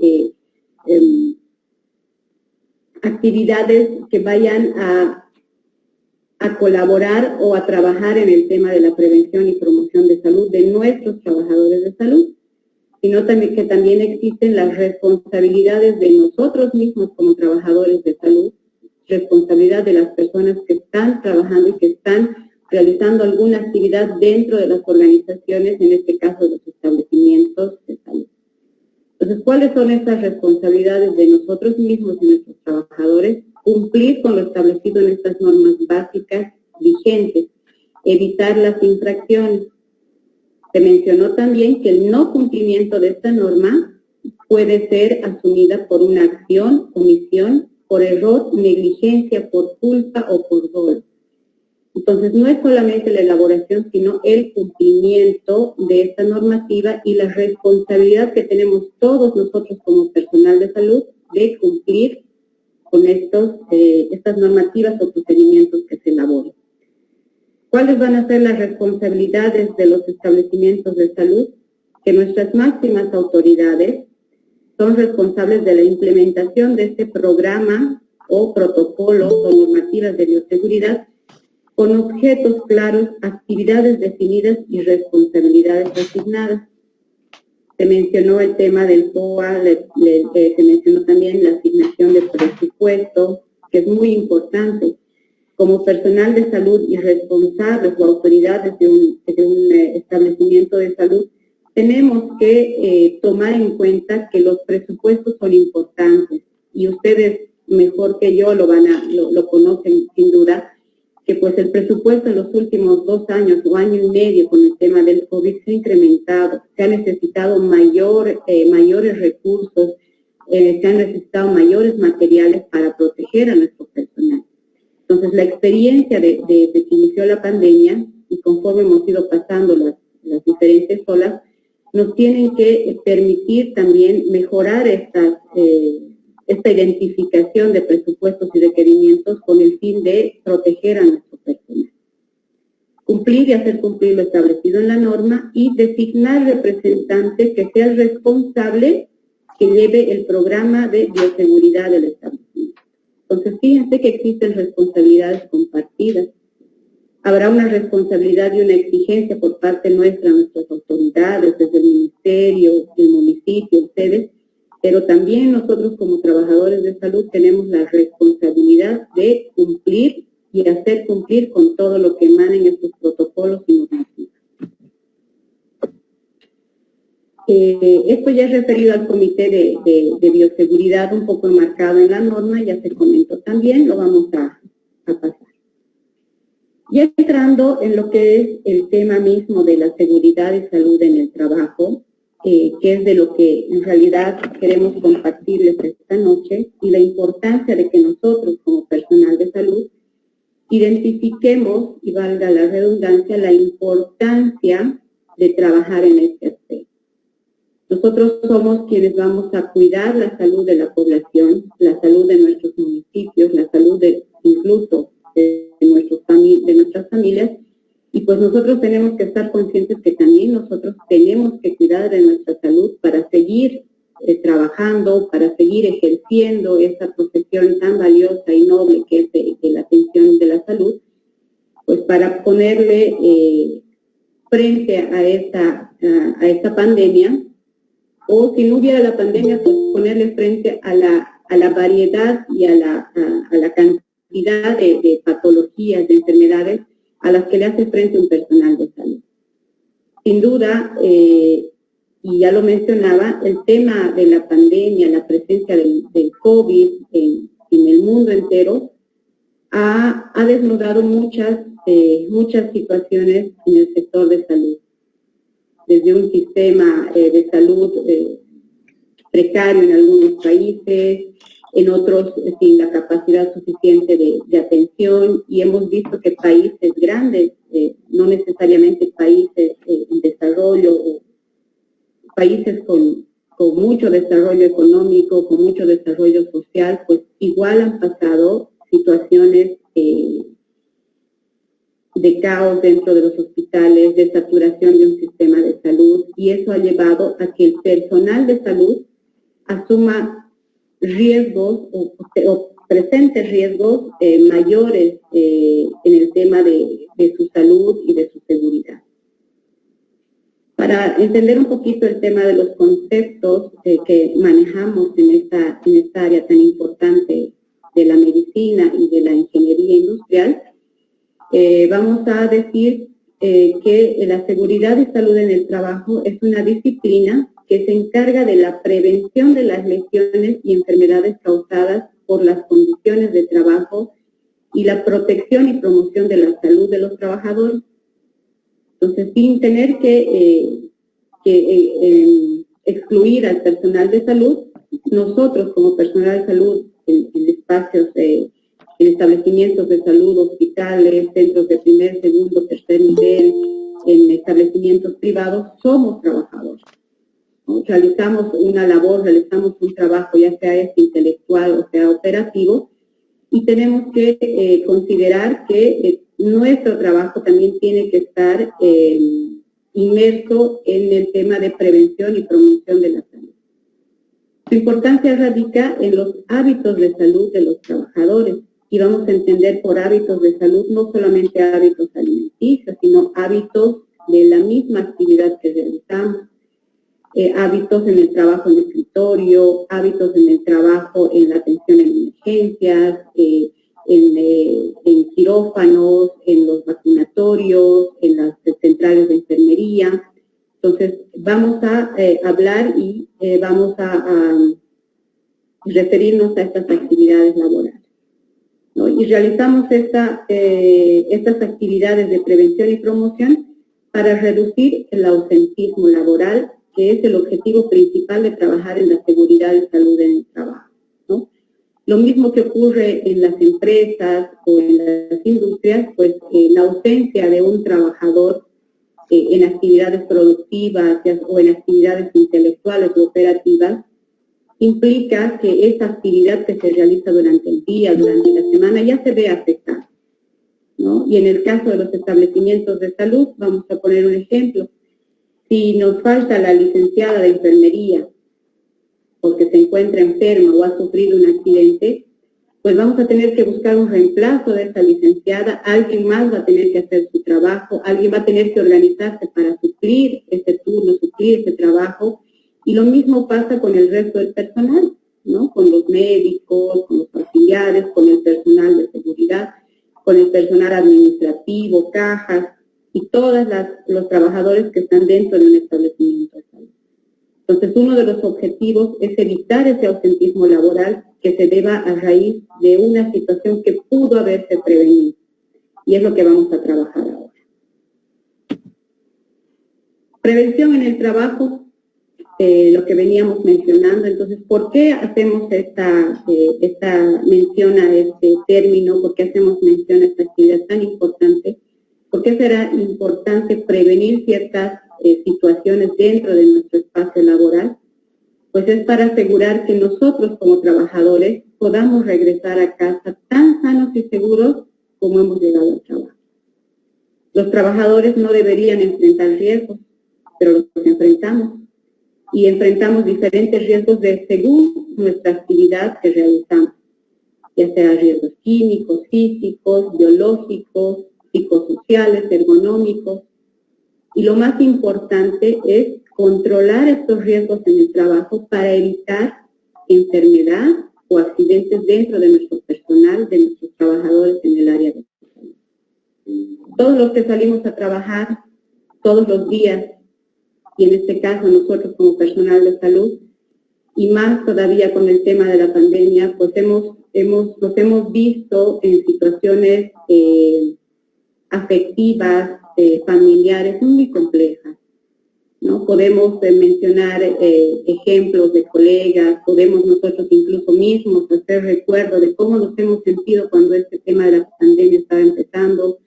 B: actividades que vayan a colaborar o a trabajar en el tema de la prevención y promoción de salud de nuestros trabajadores de salud, sino también que también existen las responsabilidades de nosotros mismos como trabajadores de salud, responsabilidad de las personas que están trabajando y que están realizando alguna actividad dentro de las organizaciones, en este caso los establecimientos de salud. Entonces, ¿cuáles son estas responsabilidades de nosotros mismos y nuestros trabajadores? Cumplir con lo establecido en estas normas básicas vigentes, evitar las infracciones. Se mencionó también que el no cumplimiento de esta norma puede ser asumida por una acción, omisión, por error, negligencia, por culpa o por dolo. Entonces, no es solamente la elaboración, sino el cumplimiento de esta normativa y la responsabilidad que tenemos todos nosotros como personal de salud de cumplir con estas normativas o procedimientos que se elaboran. ¿Cuáles van a ser las responsabilidades de los establecimientos de salud? Que nuestras máximas autoridades son responsables de la implementación de este programa o protocolos o normativas de bioseguridad con objetos claros, actividades definidas y responsabilidades asignadas. Se mencionó el tema del POA, se mencionó también la asignación de presupuesto, que es muy importante. Como personal de salud y responsables o autoridades de un establecimiento de salud, tenemos que tomar en cuenta que los presupuestos son importantes y ustedes mejor que yo lo conocen sin duda, que pues el presupuesto en los últimos 2 años o año y medio con el tema del COVID se ha incrementado, se ha necesitado mayores recursos, se han necesitado mayores materiales para proteger a nuestro personal. Entonces, la experiencia de que inició la pandemia y conforme hemos ido pasando las diferentes olas, nos tienen que permitir también mejorar esta identificación de presupuestos y requerimientos con el fin de proteger a nuestro personal. Cumplir y hacer cumplir lo establecido en la norma y designar representantes que sea el responsable que lleve el programa de bioseguridad del establecimiento. Entonces, fíjense que existen responsabilidades compartidas. Habrá una responsabilidad y una exigencia por parte nuestra, nuestras autoridades, desde el ministerio, el municipio, ustedes, pero también nosotros como trabajadores de salud tenemos la responsabilidad de cumplir y hacer cumplir con todo lo que emanen estos protocolos y normativas. Esto ya es referido al comité de bioseguridad, un poco enmarcado en la norma, ya se comentó también, lo vamos a pasar. Ya entrando en lo que es el tema mismo de la seguridad y salud en el trabajo, que es de lo que en realidad queremos compartirles esta noche, y la importancia de que nosotros como personal de salud identifiquemos, y valga la redundancia, la importancia de trabajar en este aspecto. Nosotros somos quienes vamos a cuidar la salud de la población, la salud de nuestros municipios, la salud incluso de nuestras familias, Y pues nosotros tenemos que estar conscientes que también nosotros tenemos que cuidar de nuestra salud para seguir trabajando, para seguir ejerciendo esa profesión tan valiosa y noble que es de la atención de la salud, pues para ponerle frente a esta pandemia, o si no hubiera la pandemia, pues ponerle frente a la variedad y a la cantidad de patologías, de enfermedades a las que le hace frente un personal de salud. Sin duda, y ya lo mencionaba, el tema de la pandemia, la presencia del COVID en el mundo entero, ha desnudado muchas situaciones en el sector de salud. Desde un sistema de salud precario en algunos países, en otros sin la capacidad suficiente de atención, y hemos visto que países grandes, no necesariamente países en desarrollo, o países con mucho desarrollo económico, con mucho desarrollo social, pues igual han pasado situaciones de caos dentro de los hospitales, de saturación de un sistema de salud, y eso ha llevado a que el personal de salud asuma riesgos o presente riesgos mayores en el tema de su salud y de su seguridad. Para entender un poquito el tema de los conceptos que manejamos en esta área tan importante de la medicina y de la ingeniería industrial, vamos a decir que la seguridad y salud en el trabajo es una disciplina que se encarga de la prevención de las lesiones y enfermedades causadas por las condiciones de trabajo y la protección y promoción de la salud de los trabajadores. Entonces, sin tener que excluir al personal de salud, nosotros como personal de salud en espacios, en establecimientos de salud, hospitales, centros de primer, segundo, tercer nivel, en establecimientos privados, somos trabajadores. Realizamos una labor, realizamos un trabajo, ya sea intelectual o sea operativo, y tenemos que considerar que nuestro trabajo también tiene que estar inmerso en el tema de prevención y promoción de la salud. Su importancia radica en los hábitos de salud de los trabajadores, y vamos a entender por hábitos de salud no solamente hábitos alimenticios, sino hábitos de la misma actividad que realizamos. Hábitos en el trabajo en escritorio, hábitos en el trabajo en la atención en emergencias, en quirófanos, en los vacunatorios, en las centrales de enfermería. Entonces, vamos a hablar y vamos a referirnos a estas actividades laborales, ¿no? Y realizamos estas actividades de prevención y promoción para reducir el ausentismo laboral, que es el objetivo principal de trabajar en la seguridad y salud en el trabajo, ¿no? Lo mismo que ocurre en las empresas o en las industrias, pues la ausencia de un trabajador en actividades productivas o en actividades intelectuales o operativas implica que esa actividad que se realiza durante el día, durante la semana, ya se ve afectada, ¿no? Y en el caso de los establecimientos de salud, vamos a poner un ejemplo. Si nos falta la licenciada de enfermería porque se encuentra enferma o ha sufrido un accidente, pues vamos a tener que buscar un reemplazo de esa licenciada, alguien más va a tener que hacer su trabajo, alguien va a tener que organizarse para suplir ese turno, suplir ese trabajo, y lo mismo pasa con el resto del personal, ¿no? Con los médicos, con los auxiliares, con el personal de seguridad, con el personal administrativo, cajas, y todos los trabajadores que están dentro de un establecimiento de salud. Entonces, uno de los objetivos es evitar ese ausentismo laboral que se deba a raíz de una situación que pudo haberse prevenido. Y es lo que vamos a trabajar ahora. Prevención en el trabajo, lo que veníamos mencionando. Entonces, ¿por qué hacemos esta mención a este término? ¿Por qué hacemos mención a esta actividad tan importante? ¿Por qué será importante prevenir ciertas situaciones dentro de nuestro espacio laboral? Pues es para asegurar que nosotros como trabajadores podamos regresar a casa tan sanos y seguros como hemos llegado al trabajo. Los trabajadores no deberían enfrentar riesgos, pero los enfrentamos. Y enfrentamos diferentes riesgos según nuestra actividad que realizamos, ya sea riesgos químicos, físicos, biológicos, psicosociales, ergonómicos. Y lo más importante es controlar estos riesgos en el trabajo para evitar enfermedad o accidentes dentro de nuestro personal, de nuestros trabajadores en el área de salud. Todos los que salimos a trabajar todos los días, y en este caso nosotros como personal de salud, y más todavía con el tema de la pandemia, pues nos hemos visto en situaciones afectivas, familiares muy complejas, ¿no? Podemos mencionar ejemplos de colegas, podemos nosotros incluso mismos hacer recuerdo de cómo nos hemos sentido cuando este tema de la pandemia estaba empezando,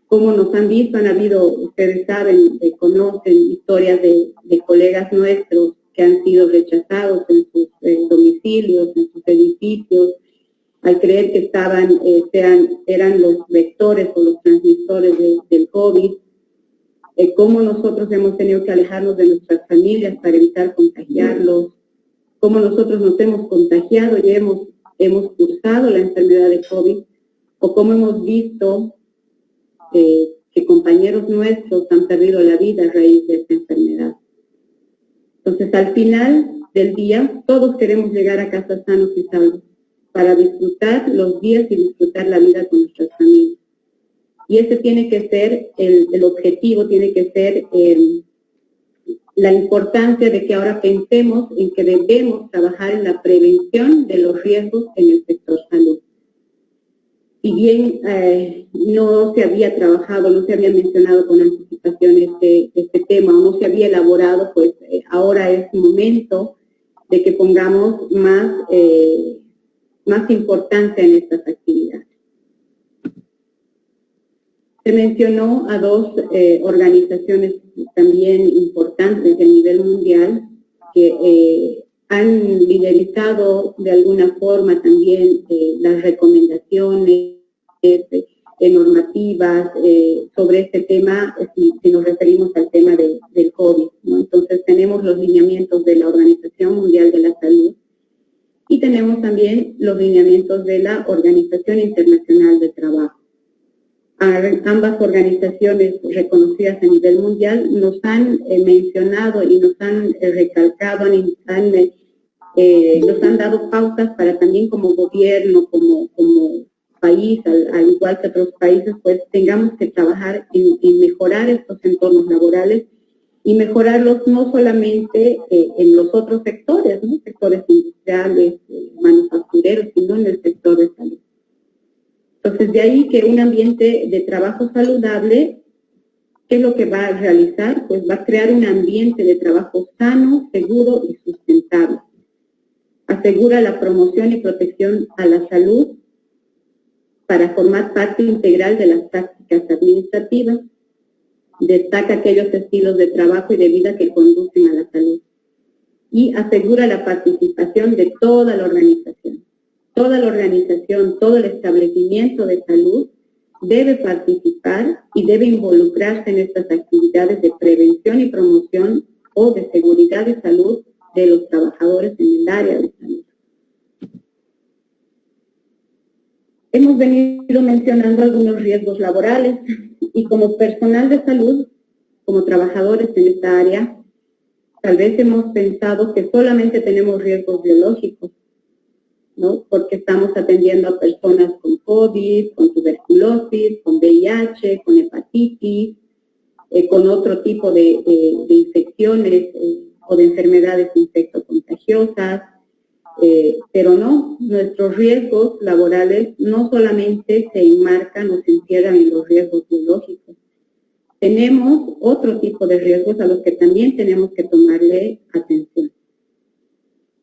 B: cómo nos han visto, han habido, ustedes saben, conocen historias de colegas nuestros que han sido rechazados en sus domicilios, en sus edificios, al creer que eran los vectores o los transmisores del COVID, cómo nosotros hemos tenido que alejarnos de nuestras familias para evitar contagiarlos, cómo nosotros nos hemos contagiado y hemos cursado la enfermedad de COVID, o cómo hemos visto que compañeros nuestros han perdido la vida a raíz de esta enfermedad. Entonces, al final del día, todos queremos llegar a casa sanos y salvos para disfrutar los días y disfrutar la vida con nuestras familias. Y ese tiene que ser el objetivo, tiene que ser la importancia de que ahora pensemos en que debemos trabajar en la prevención de los riesgos en el sector salud. Si bien no se había trabajado, no se había mencionado con anticipación este tema, o no se había elaborado, pues ahora es momento de que pongamos más importancia en estas actividades. Se mencionó a dos organizaciones también importantes a nivel mundial que han liderizado de alguna forma también las recomendaciones normativas sobre este tema, si nos referimos al tema del COVID, ¿no? Entonces tenemos los lineamientos de la Organización Mundial de la Salud y tenemos también los lineamientos de la Organización Internacional del Trabajo. Ambas organizaciones reconocidas a nivel mundial nos han mencionado y nos han recalcado, nos han dado pautas para también como gobierno, como país, al igual que otros países, pues tengamos que trabajar en mejorar estos entornos laborales y mejorarlos no solamente en los otros sectores, ¿no? Sectores industriales, manufactureros, sino en el sector de salud. Entonces, de ahí que un ambiente de trabajo saludable, ¿qué es lo que va a realizar? Pues va a crear un ambiente de trabajo sano, seguro y sustentable. Asegura la promoción y protección a la salud para formar parte integral de las prácticas administrativas. Destaca aquellos estilos de trabajo y de vida que conducen a la salud. Y asegura la participación de toda la organización. Toda la organización, todo el establecimiento de salud debe participar y debe involucrarse en estas actividades de prevención y promoción o de seguridad y salud de los trabajadores en el área de salud. Hemos venido mencionando algunos riesgos laborales y como personal de salud, como trabajadores en esta área, tal vez hemos pensado que solamente tenemos riesgos biológicos, ¿no? Porque estamos atendiendo a personas con COVID, con tuberculosis, con VIH, con hepatitis, con otro tipo de infecciones o de enfermedades infectocontagiosas, pero no, nuestros riesgos laborales no solamente se enmarcan o se encierran en los riesgos biológicos. Tenemos otro tipo de riesgos a los que también tenemos que tomarle atención.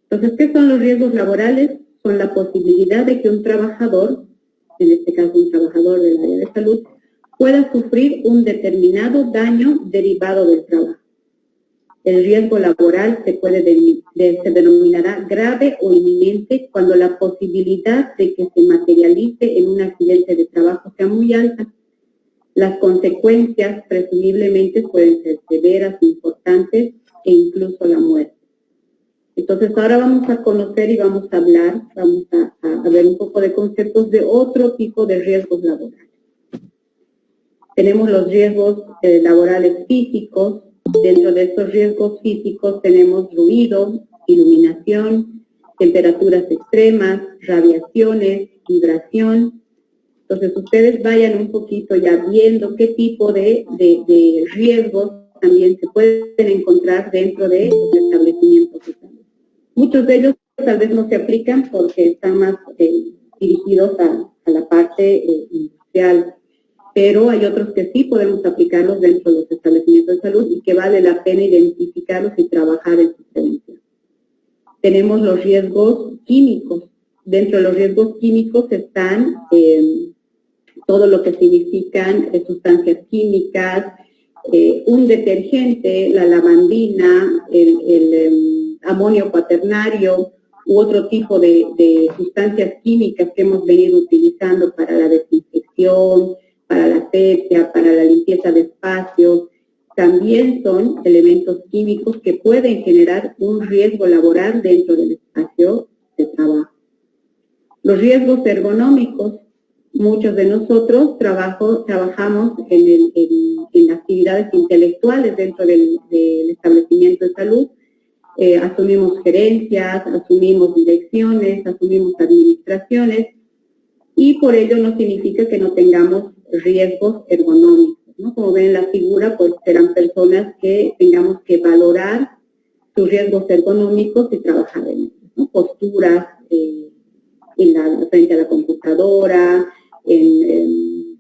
B: Entonces, ¿qué son los riesgos laborales? Son la posibilidad de que un trabajador, en este caso un trabajador del área de salud, pueda sufrir un determinado daño derivado del trabajo. El riesgo laboral se denominará grave o inminente cuando la posibilidad de que se materialice en un accidente de trabajo sea muy alta. Las consecuencias presumiblemente pueden ser severas, importantes e incluso la muerte. Entonces ahora vamos a conocer y vamos a hablar, vamos a ver un poco de conceptos de otro tipo de riesgos laborales. Tenemos los riesgos laborales físicos. Dentro de estos riesgos físicos tenemos ruido, iluminación, temperaturas extremas, radiaciones, vibración. Entonces ustedes vayan un poquito ya viendo qué tipo de riesgos también se pueden encontrar dentro de los establecimientos de salud. Muchos de ellos tal vez no se aplican porque están más dirigidos a la parte industrial, pero hay otros que sí podemos aplicarlos dentro de los establecimientos de salud y que vale la pena identificarlos y trabajar en su prevención. Tenemos los riesgos químicos. Dentro de los riesgos químicos están todo lo que significan sustancias químicas, un detergente, la lavandina, el amonio cuaternario u otro tipo de sustancias químicas que hemos venido utilizando para la desinfección, para la asepsia, para la limpieza de espacios, también son elementos químicos que pueden generar un riesgo laboral dentro del espacio de trabajo. Los riesgos ergonómicos, muchos de nosotros trabajamos en actividades intelectuales dentro del establecimiento de salud, asumimos gerencias, asumimos direcciones, asumimos administraciones, y por ello no significa que no tengamos riesgos ergonómicos, ¿no? Como ven en la figura, pues serán personas que tengamos que valorar sus riesgos ergonómicos y trabajar en ellos, ¿no? Posturas frente a la computadora, en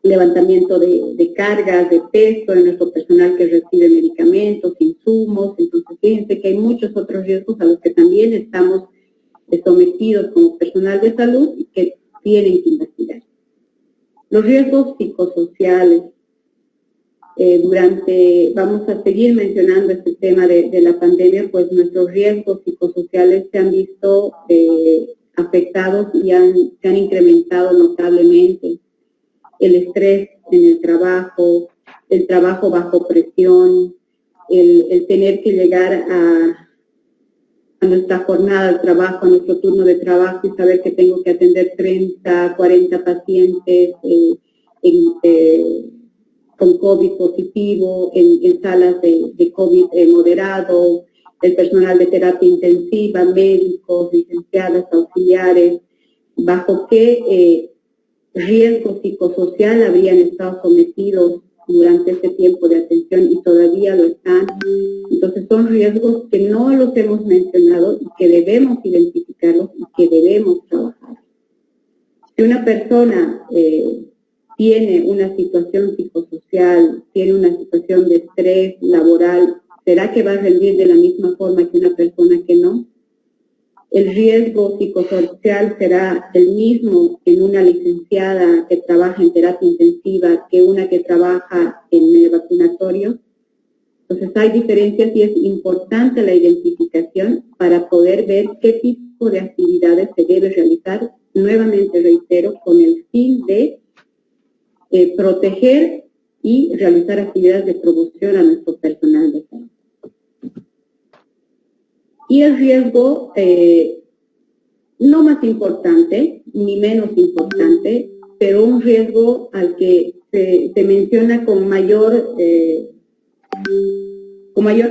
B: levantamiento de cargas, de peso, en nuestro personal que recibe medicamentos, insumos. Entonces fíjense que hay muchos otros riesgos a los que también estamos sometidos como personal de salud y que tienen que investigar. Los riesgos psicosociales. Vamos a seguir mencionando este tema de la pandemia, pues nuestros riesgos psicosociales se han visto afectados y se han incrementado notablemente. El estrés en el trabajo bajo presión, el tener que llegar a nuestra jornada de trabajo, a nuestro turno de trabajo y saber que tengo que atender 30, 40 pacientes con COVID positivo, en salas de COVID moderado, el personal de terapia intensiva, médicos, licenciadas, auxiliares, bajo qué riesgo psicosocial habrían estado sometidos durante este tiempo de atención y todavía lo están. Entonces son riesgos que no los hemos mencionado y que debemos identificarlos y que debemos trabajar. Si una persona tiene una situación psicosocial, tiene una situación de estrés laboral, ¿será que va a rendir de la misma forma que una persona que no? El riesgo psicosocial será el mismo en una licenciada que trabaja en terapia intensiva que una que trabaja en el vacunatorio. Entonces hay diferencias y es importante la identificación para poder ver qué tipo de actividades se debe realizar, nuevamente reitero, con el fin de proteger y realizar actividades de promoción a nuestro personal de salud. Y el riesgo no más importante, ni menos importante, pero un riesgo al que se menciona con mayor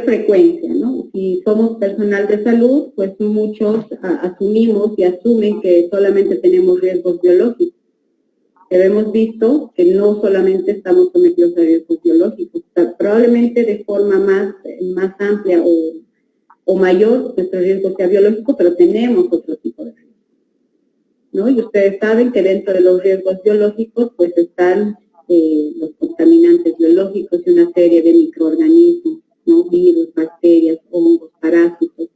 B: frecuencia, ¿no? Si somos personal de salud, pues muchos asumimos y asumen que solamente tenemos riesgos biológicos. Pero hemos visto que no solamente estamos sometidos a riesgos biológicos, probablemente de forma más amplia o mayor nuestro riesgo sea biológico, pero tenemos otro tipo de riesgo, ¿no? Y ustedes saben que dentro de los riesgos biológicos pues están los contaminantes biológicos y una serie de microorganismos, ¿no? Virus, bacterias, hongos, parásitos.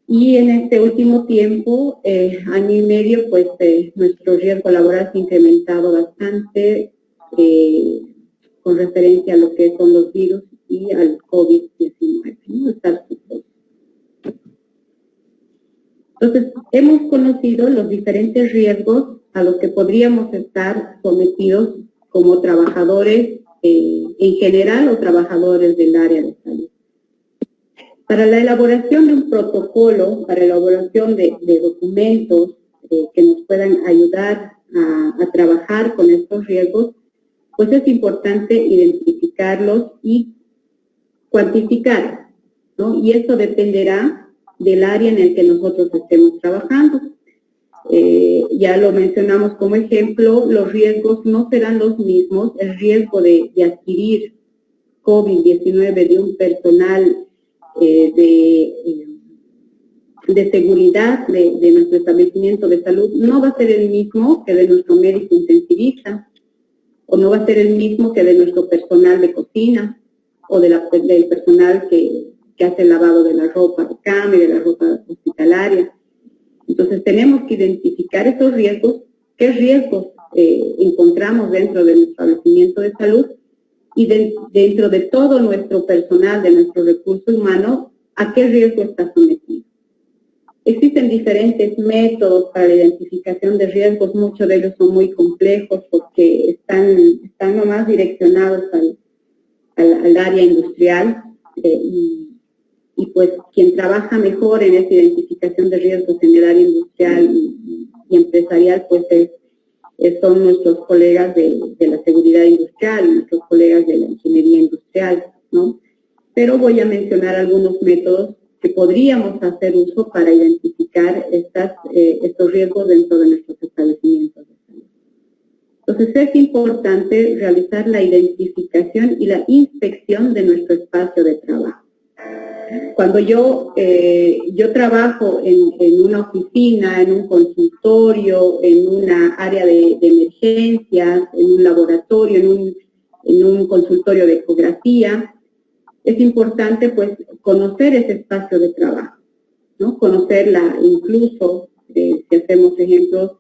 B: Y en este último tiempo, año y medio, pues nuestro riesgo laboral se ha incrementado bastante con referencia a lo que son los virus y al COVID-19, ¿no? Entonces, hemos conocido los diferentes riesgos a los que podríamos estar sometidos como trabajadores en general o trabajadores del área de salud. Para la elaboración de un protocolo, para la elaboración de documentos que nos puedan ayudar a trabajar con estos riesgos, pues es importante identificarlos y cuantificar, ¿no? Y esto dependerá del área en el que nosotros estemos trabajando. Ya lo mencionamos como ejemplo, los riesgos no serán los mismos. El riesgo de adquirir COVID-19 de un personal de seguridad de nuestro establecimiento de salud no va a ser el mismo que de nuestro médico intensivista, o no va a ser el mismo que de nuestro personal de cocina, o del personal que hace el lavado de la ropa de cama y de la ropa hospitalaria. Entonces tenemos que identificar esos riesgos, qué riesgos encontramos dentro de nuestro establecimiento de salud, y dentro de todo nuestro personal, de nuestro recurso humano, a qué riesgo está sometido. Existen diferentes métodos para la identificación de riesgos, muchos de ellos son muy complejos porque están nomás direccionados al área industrial y pues quien trabaja mejor en esa identificación de riesgos en el área industrial y empresarial pues son nuestros colegas de la seguridad industrial, nuestros colegas de la ingeniería industrial, ¿no? Pero voy a mencionar algunos métodos que podríamos hacer uso para identificar estos riesgos dentro de nuestros establecimientos de salud. Entonces es importante realizar la identificación y la inspección de nuestro espacio de trabajo. Cuando yo trabajo en una oficina, en un consultorio, en una área de emergencias, en un laboratorio, en un consultorio de ecografía, es importante pues conocer ese espacio de trabajo, ¿no? Conocerla incluso, si hacemos ejemplos,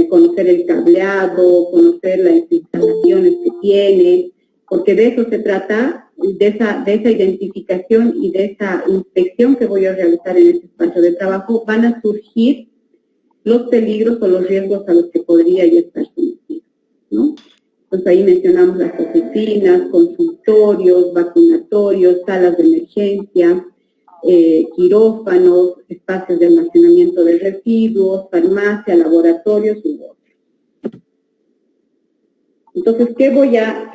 B: conocer el cableado, conocer las instalaciones que tiene, porque de eso se trata, de esa identificación y de esa inspección que voy a realizar en ese espacio de trabajo, van a surgir los peligros o los riesgos a los que podría yo estar sometido, ¿no? Entonces ahí mencionamos las oficinas, consultorios, vacunatorios, salas de emergencia, quirófanos, espacios de almacenamiento de residuos, farmacia, laboratorios y otros. Entonces, ¿qué voy a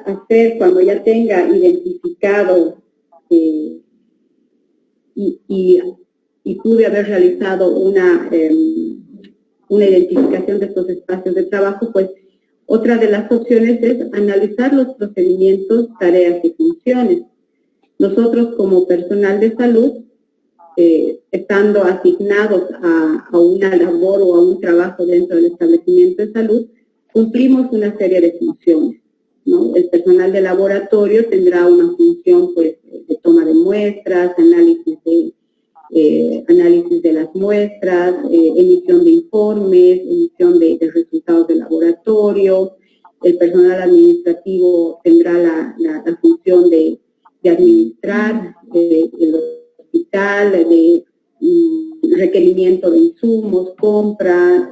B: hacer cuando ya tenga identificado y pude haber realizado una identificación de estos espacios de trabajo? Pues otra de las opciones es analizar los procedimientos, tareas y funciones. Nosotros como personal de salud, estando asignados a una labor o a un trabajo dentro del establecimiento de salud, cumplimos una serie de funciones, ¿no? El personal de laboratorio tendrá una función pues, de toma de muestras, análisis de las muestras, emisión de informes, emisión de resultados de laboratorio. El personal administrativo tendrá la función de administrar el hospital, de requerimiento de insumos, compra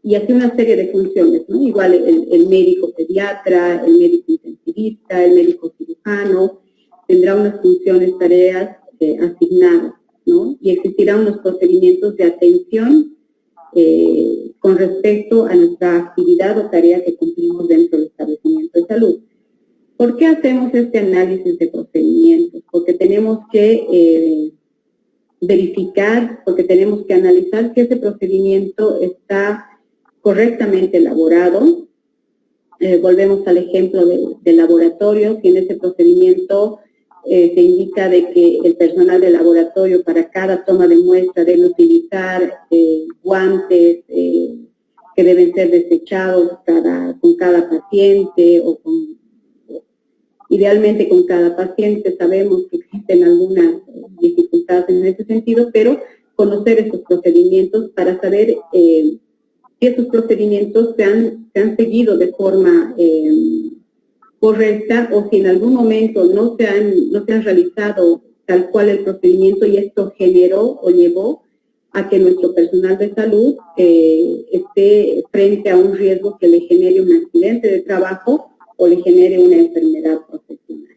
B: y así una serie de funciones, ¿no? Igual el médico pediatra, el médico intensivista, el médico cirujano, tendrá unas funciones, tareas asignadas, ¿no? Y existirán unos procedimientos de atención con respecto a nuestra actividad o tarea que cumplimos dentro del establecimiento de salud. ¿Por qué hacemos este análisis de procedimientos? Porque tenemos que verificar, porque tenemos que analizar que ese procedimiento está correctamente elaborado. Volvemos al ejemplo del laboratorio, que en ese procedimiento se indica de que el personal del laboratorio para cada toma de muestra debe utilizar guantes que deben ser desechados con cada paciente o idealmente con cada paciente. Sabemos que existen algunas dificultades en ese sentido, pero conocer esos procedimientos para saber si esos procedimientos se han seguido de forma correcta o si en algún momento no se han realizado tal cual el procedimiento y esto generó o llevó a que nuestro personal de salud esté frente a un riesgo que le genere un accidente de trabajo o le genere una enfermedad profesional.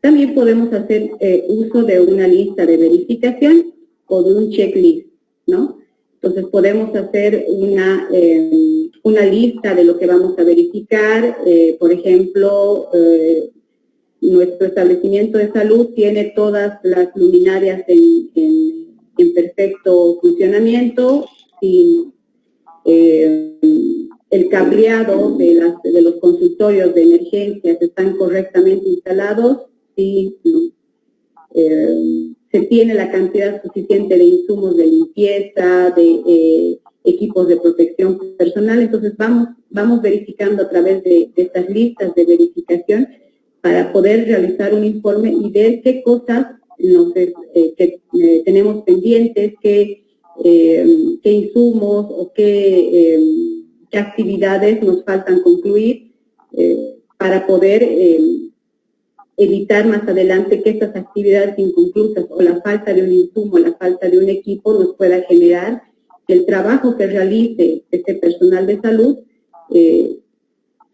B: También podemos hacer uso de una lista de verificación o de un checklist, ¿no? Entonces podemos hacer una lista de lo que vamos a verificar. Por ejemplo, nuestro establecimiento de salud tiene todas las luminarias en perfecto funcionamiento, y el cableado de los consultorios de emergencias están correctamente instalados, y se tiene la cantidad suficiente de insumos de limpieza, de equipos de protección personal. Entonces vamos verificando a través de estas listas de verificación para poder realizar un informe y ver qué cosas tenemos pendientes, qué insumos o qué actividades nos faltan concluir para poder evitar más adelante que estas actividades inconclusas o la falta de un insumo, la falta de un equipo nos pueda generar que el trabajo que realice este personal de salud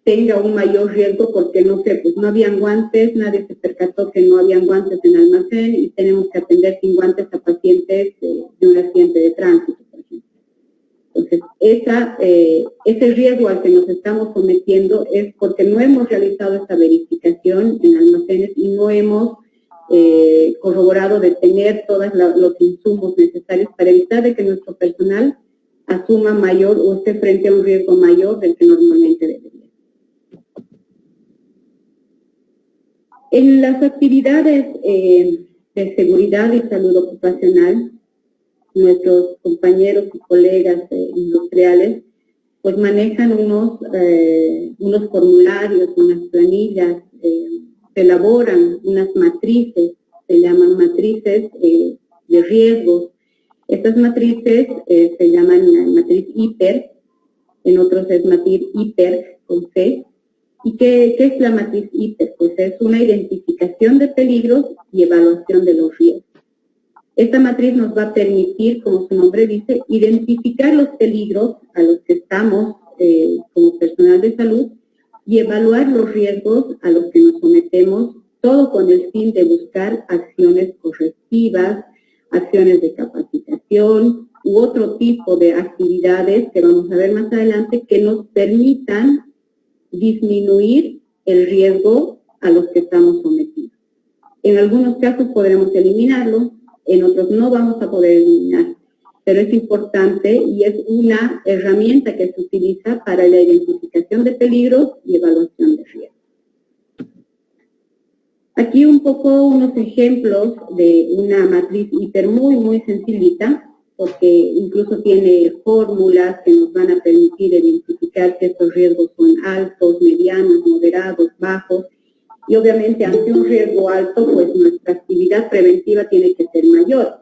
B: tenga un mayor riesgo, porque no sé, pues no habían guantes, nadie se percató que no habían guantes en el almacén y tenemos que atender sin guantes a pacientes de un accidente de tránsito, por ejemplo. Entonces, ese riesgo al que nos estamos sometiendo es porque no hemos realizado esta verificación en almacenes y no hemos corroborado de tener todos los insumos necesarios para evitar de que nuestro personal asuma mayor o esté frente a un riesgo mayor del que normalmente debería. En las actividades de seguridad y salud ocupacional, nuestros compañeros y colegas industriales pues manejan unos formularios, unas planillas, se elaboran unas matrices, se llaman matrices de riesgos. Estas matrices se llaman matriz IPER, en otros es matriz IPER con C. ¿Y qué es la matriz IPER? Pues es una identificación de peligros y evaluación de los riesgos. Esta matriz nos va a permitir, como su nombre dice, identificar los peligros a los que estamos como personal de salud y evaluar los riesgos a los que nos sometemos, todo con el fin de buscar acciones correctivas, acciones de capacitación u otro tipo de actividades que vamos a ver más adelante que nos permitan disminuir el riesgo a los que estamos sometidos. En algunos casos podremos eliminarlo, en otros no vamos a poder eliminar, pero es importante y es una herramienta que se utiliza para la identificación de peligros y evaluación de riesgos. Aquí un poco unos ejemplos de una matriz IPER muy sencillita, porque incluso tiene fórmulas que nos van a permitir identificar que estos riesgos son altos, medianos, moderados, bajos, y obviamente ante un riesgo alto, pues nuestra actividad preventiva tiene que ser mayor,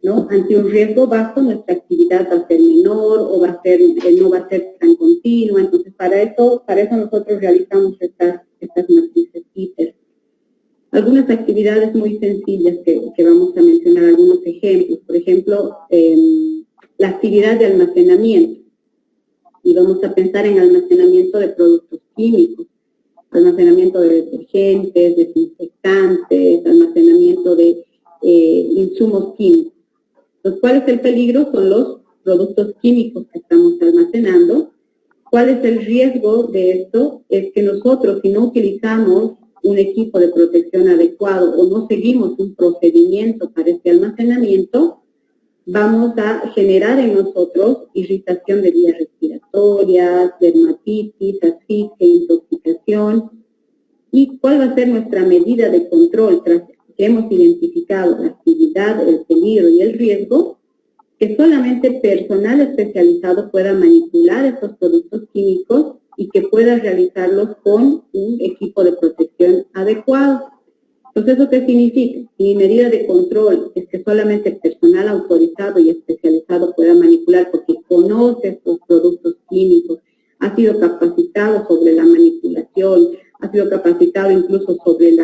B: ¿no? Ante un riesgo bajo, nuestra actividad va a ser menor o no va a ser tan continua. Entonces, para eso nosotros realizamos estas matrices IPER. Algunas actividades muy sencillas que vamos a mencionar, algunos ejemplos. Por ejemplo, la actividad de almacenamiento. Y vamos a pensar en almacenamiento de productos químicos, almacenamiento de detergentes, desinfectantes, almacenamiento de insumos químicos. Entonces, ¿cuál es el peligro? Son los productos químicos que estamos almacenando. ¿Cuál es el riesgo de esto? Es que nosotros, si no utilizamos un equipo de protección adecuado o no seguimos un procedimiento para este almacenamiento, vamos a generar en nosotros irritación de vías respiratorias, dermatitis, asfixia, intoxicación. ¿Y cuál va a ser nuestra medida de control tras que hemos identificado la actividad, el peligro y el riesgo? Que solamente personal especializado pueda manipular estos productos químicos y que pueda realizarlos con un equipo de protección adecuado. Entonces, ¿eso qué significa? Mi medida de control es que solamente personal autorizado y especializado pueda manipular porque conoce estos productos químicos, ha sido capacitado sobre la manipulación, ha sido capacitado incluso sobre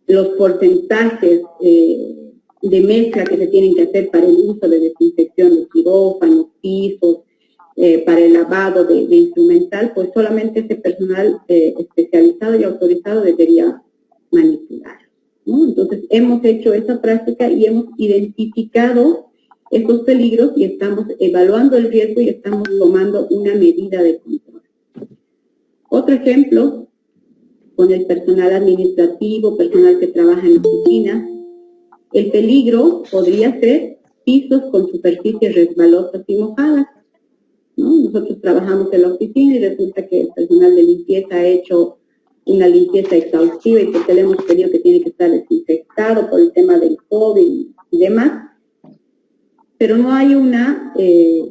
B: los porcentajes mezcla que se tienen que hacer para el uso de desinfección de quirófanos, pisos, para el lavado de instrumental, pues solamente ese personal especializado y autorizado debería manipular, ¿no? Entonces, hemos hecho esa práctica y hemos identificado estos peligros y estamos evaluando el riesgo y estamos tomando una medida de control. Otro ejemplo, con el personal administrativo, personal que trabaja en oficina, el peligro podría ser pisos con superficies resbalosas y mojadas, ¿no? Nosotros trabajamos en la oficina y resulta que el personal de limpieza ha hecho una limpieza exhaustiva y porque le hemos pedido que tiene que estar desinfectado por el tema del COVID y demás, pero no hay una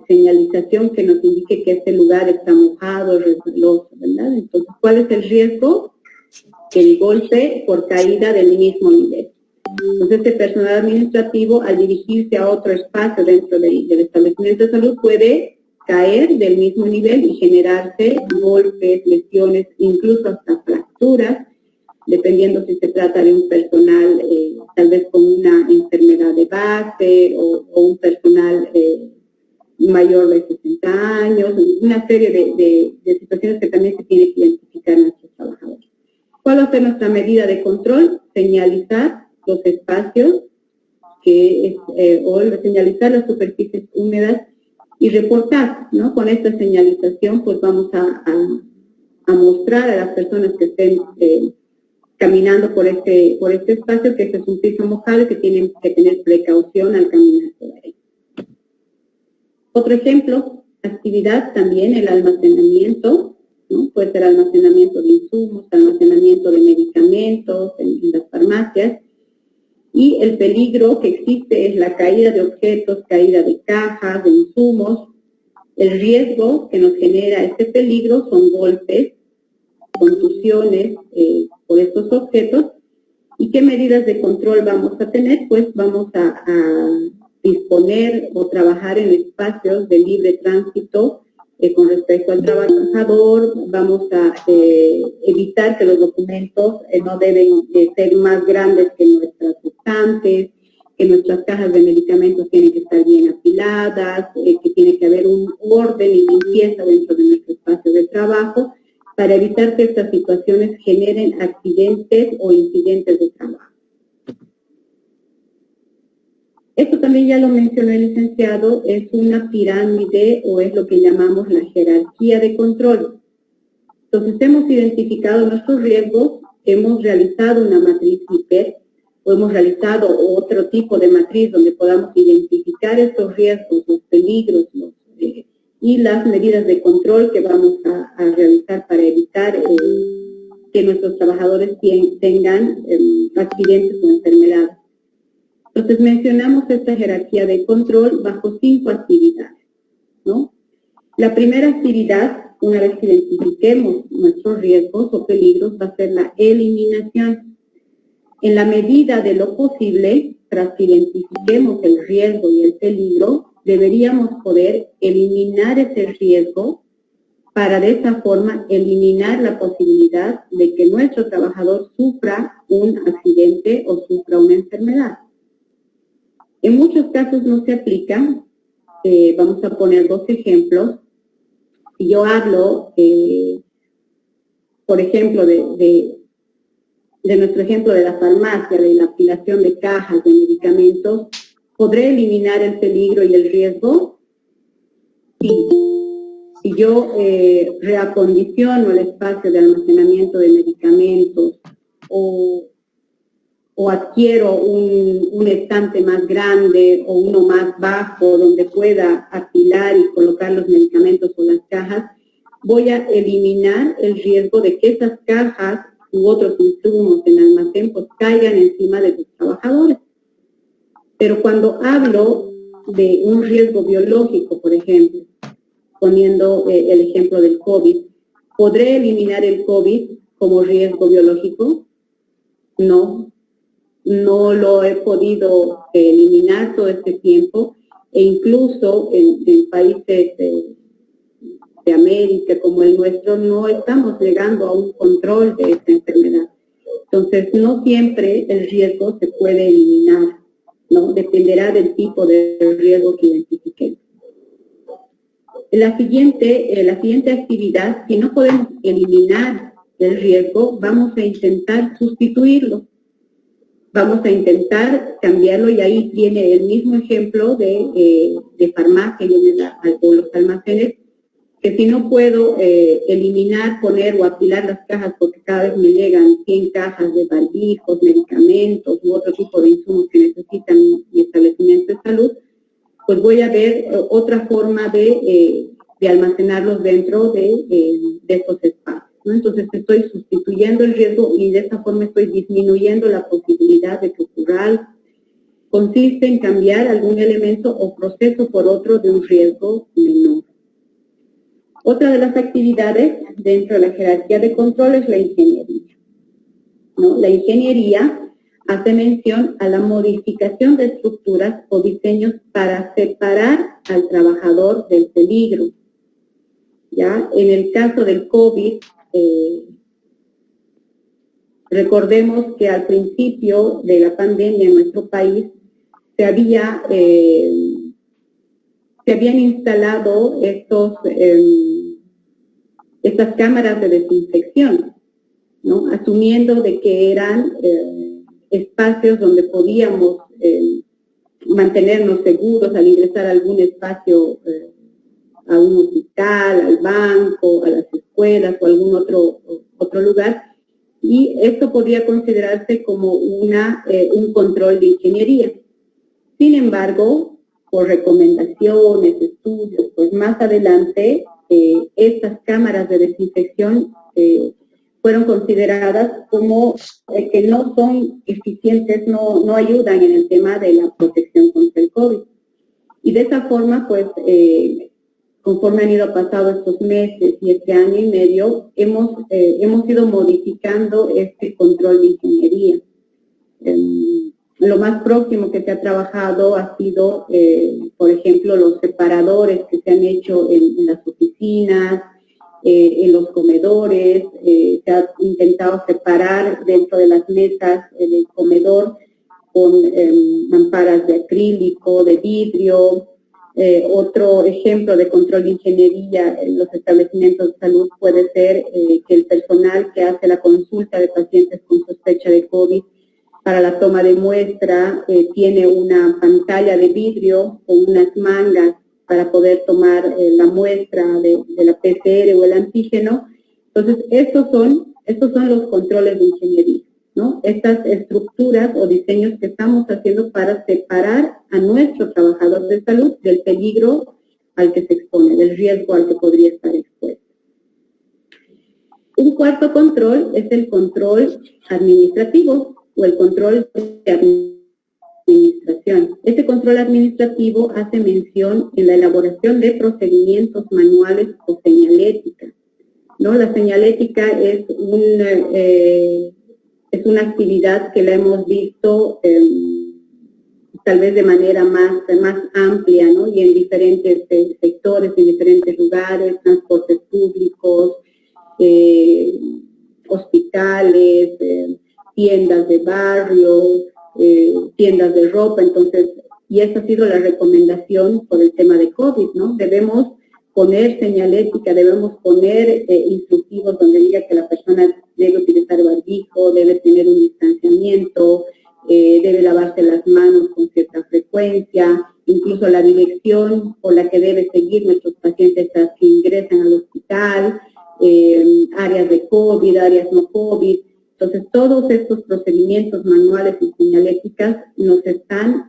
B: señalización que nos indique que este lugar está mojado, resbaloso, ¿verdad? Entonces, ¿cuál es el riesgo? El golpe por caída del mismo nivel. Entonces, este personal administrativo, al dirigirse a otro espacio dentro del establecimiento de salud, puede caer del mismo nivel y generarse golpes, lesiones, incluso hasta fracturas, dependiendo si se trata de un personal tal vez con una enfermedad de base o un personal mayor de 60 años, una serie de situaciones que también se tiene que identificar en nuestros trabajadores. ¿Cuál va a ser nuestra medida de control? Señalizar los espacios o señalizar las superficies húmedas y reportar, ¿no? Con esta señalización pues vamos a mostrar a las personas que estén caminando por este espacio que este es un piso mojado y que tienen que tener precaución al caminar por ahí. Otro ejemplo, actividad también, el almacenamiento, ¿no? Puede ser almacenamiento de insumos, almacenamiento de medicamentos en las farmacias. Y el peligro que existe es la caída de objetos, caída de cajas, de insumos. El riesgo que nos genera este peligro son golpes, contusiones por estos objetos. ¿Y qué medidas de control vamos a tener? Pues vamos a disponer o trabajar en espacios de libre tránsito con respecto al trabajador. Vamos a evitar que los documentos no deben ser más grandes que nuestras estantes, que nuestras cajas de medicamentos tienen que estar bien apiladas, que tiene que haber un orden y limpieza dentro de nuestro espacio de trabajo para evitar que estas situaciones generen accidentes o incidentes de trabajo. Esto también ya lo mencionó el licenciado, es una pirámide o es lo que llamamos la jerarquía de control. Entonces hemos identificado nuestros riesgos, hemos realizado una matriz IPER o hemos realizado otro tipo de matriz donde podamos identificar estos riesgos, los peligros y las medidas de control que vamos a realizar para evitar que nuestros trabajadores tengan accidentes o enfermedades. Entonces mencionamos esta jerarquía de control bajo 5 actividades, ¿no? La primera actividad, una vez que identifiquemos nuestros riesgos o peligros, va a ser la eliminación. En la medida de lo posible, tras que identifiquemos el riesgo y el peligro, deberíamos poder eliminar ese riesgo para de esa forma eliminar la posibilidad de que nuestro trabajador sufra un accidente o sufra una enfermedad. En muchos casos no se aplica. Vamos a poner 2 ejemplos. Si yo hablo, por ejemplo, de nuestro ejemplo de la farmacia, de la apilación de cajas de medicamentos, ¿podré eliminar el peligro y el riesgo? Sí. Si yo reacondiciono el espacio de almacenamiento de medicamentos o adquiero un estante más grande o uno más bajo donde pueda apilar y colocar los medicamentos o las cajas, voy a eliminar el riesgo de que esas cajas u otros insumos en almacén pues caigan encima de los trabajadores. Pero cuando hablo de un riesgo biológico, por ejemplo, poniendo el ejemplo del COVID, ¿podré eliminar el COVID como riesgo biológico? No. No lo he podido eliminar todo este tiempo e incluso en países de América como el nuestro no estamos llegando a un control de esta enfermedad. Entonces no siempre el riesgo se puede eliminar ¿no? Dependerá del tipo de riesgo que identifiquemos. La siguiente actividad, si no podemos eliminar el riesgo, vamos a intentar sustituirlo. Vamos a intentar cambiarlo, y ahí viene el mismo ejemplo de farmacia o los almacenes, que si no puedo eliminar, poner o apilar las cajas, porque cada vez me llegan 100 cajas de barbijos, medicamentos u otro tipo de insumos que necesitan mi establecimiento de salud, pues voy a ver otra forma de almacenarlos dentro de estos espacios, ¿no? Entonces estoy sustituyendo el riesgo y de esta forma estoy disminuyendo la posibilidad de que ocurra algo. Consiste en cambiar algún elemento o proceso por otro de un riesgo menor. Otra de las actividades dentro de la jerarquía de control es la ingeniería, ¿no? La ingeniería hace mención a la modificación de estructuras o diseños para separar al trabajador del peligro. ¿Ya? En el caso del COVID, recordemos que al principio de la pandemia en nuestro país se habían instalado estas cámaras de desinfección, ¿no? Asumiendo de que eran espacios donde podíamos mantenernos seguros al ingresar a algún espacio, a un hospital, al banco, a las escuelas o algún otro lugar, y esto podría considerarse como un control de ingeniería. Sin embargo, por recomendaciones, estudios, pues más adelante estas cámaras de desinfección fueron consideradas como que no son eficientes, no ayudan en el tema de la protección contra el COVID. Y de esa forma, pues, conforme han ido pasando estos meses y este año y medio, hemos ido modificando este control de ingeniería. Lo más próximo que se ha trabajado ha sido, por ejemplo, los separadores que se han hecho en las oficinas, en los comedores. Se ha intentado separar dentro de las mesas del comedor con mamparas de acrílico, de vidrio. Otro ejemplo de control de ingeniería en los establecimientos de salud puede ser que el personal que hace la consulta de pacientes con sospecha de COVID para la toma de muestra tiene una pantalla de vidrio con unas mangas para poder tomar la muestra de la PCR o el antígeno. Entonces, estos son los controles de ingeniería, ¿no? Estas estructuras o diseños que estamos haciendo para separar a nuestro trabajador de salud del peligro al que se expone, del riesgo al que podría estar expuesto. Un cuarto control es el control administrativo o el control de administración. Este control administrativo hace mención en la elaboración de procedimientos manuales o señalética, ¿no? La señalética es una actividad que la hemos visto tal vez de manera más amplia, ¿no? Y en diferentes sectores, en diferentes lugares, transportes públicos, hospitales, tiendas de barrio, tiendas de ropa. Entonces, y esa ha sido la recomendación por el tema de COVID, ¿no? Debemos poner señalética, debemos poner instructivos donde diga que la persona debe utilizar barbijo, debe tener un distanciamiento, debe lavarse las manos con cierta frecuencia, incluso la dirección por la que debe seguir nuestros pacientes hasta que ingresan al hospital, áreas de COVID, áreas no COVID. Entonces, todos estos procedimientos manuales y señaléticas nos están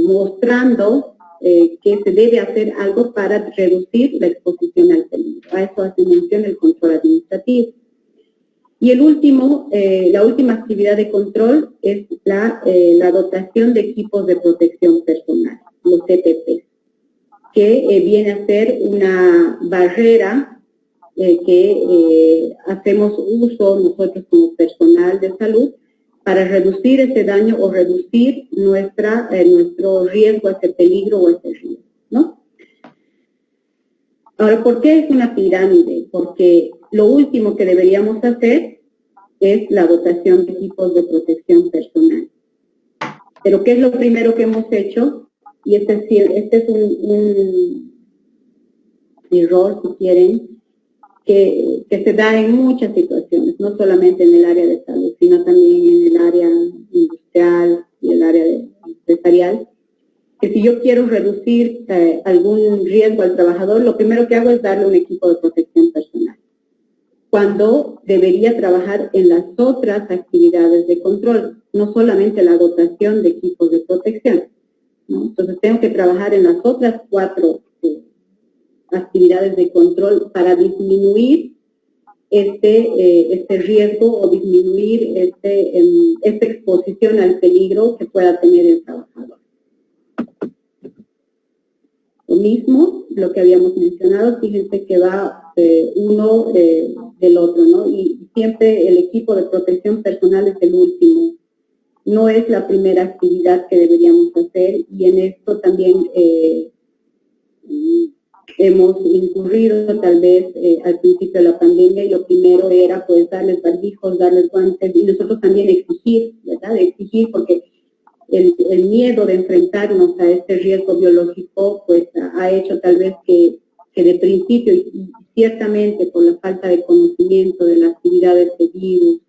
B: mostrando que se debe hacer algo para reducir la exposición al peligro. A eso hace mención el control administrativo. Y la última actividad de control es la dotación de equipos de protección personal, los EPP, que viene a ser una barrera que hacemos uso nosotros como personal de salud para reducir ese daño o reducir nuestro riesgo a ese peligro o a ese riesgo, ¿no? Ahora, ¿por qué es una pirámide? Porque lo último que deberíamos hacer es la dotación de equipos de protección personal. Pero ¿qué es lo primero que hemos hecho? Y este es un error, si quieren, que se da en muchas situaciones, no solamente en el área de salud, sino también en el área industrial y el área empresarial, que si yo quiero reducir algún riesgo al trabajador, lo primero que hago es darle un equipo de protección personal, cuando debería trabajar en las otras actividades de control, no solamente la dotación de equipos de protección, ¿no? Entonces tengo que trabajar en las otras 4 actividades de control para disminuir este riesgo o disminuir esta exposición al peligro que pueda tener el trabajador. Lo mismo, lo que habíamos mencionado, fíjense que va uno del otro, ¿no? Y siempre el equipo de protección personal es el último. No es la primera actividad que deberíamos hacer, y en esto también hemos incurrido tal vez al principio de la pandemia, y lo primero era pues darles barbijos, darles guantes, y nosotros también exigir, ¿verdad? Exigir, porque el miedo de enfrentarnos a este riesgo biológico pues ha hecho tal vez que de principio, y ciertamente por la falta de conocimiento de las actividades de virus,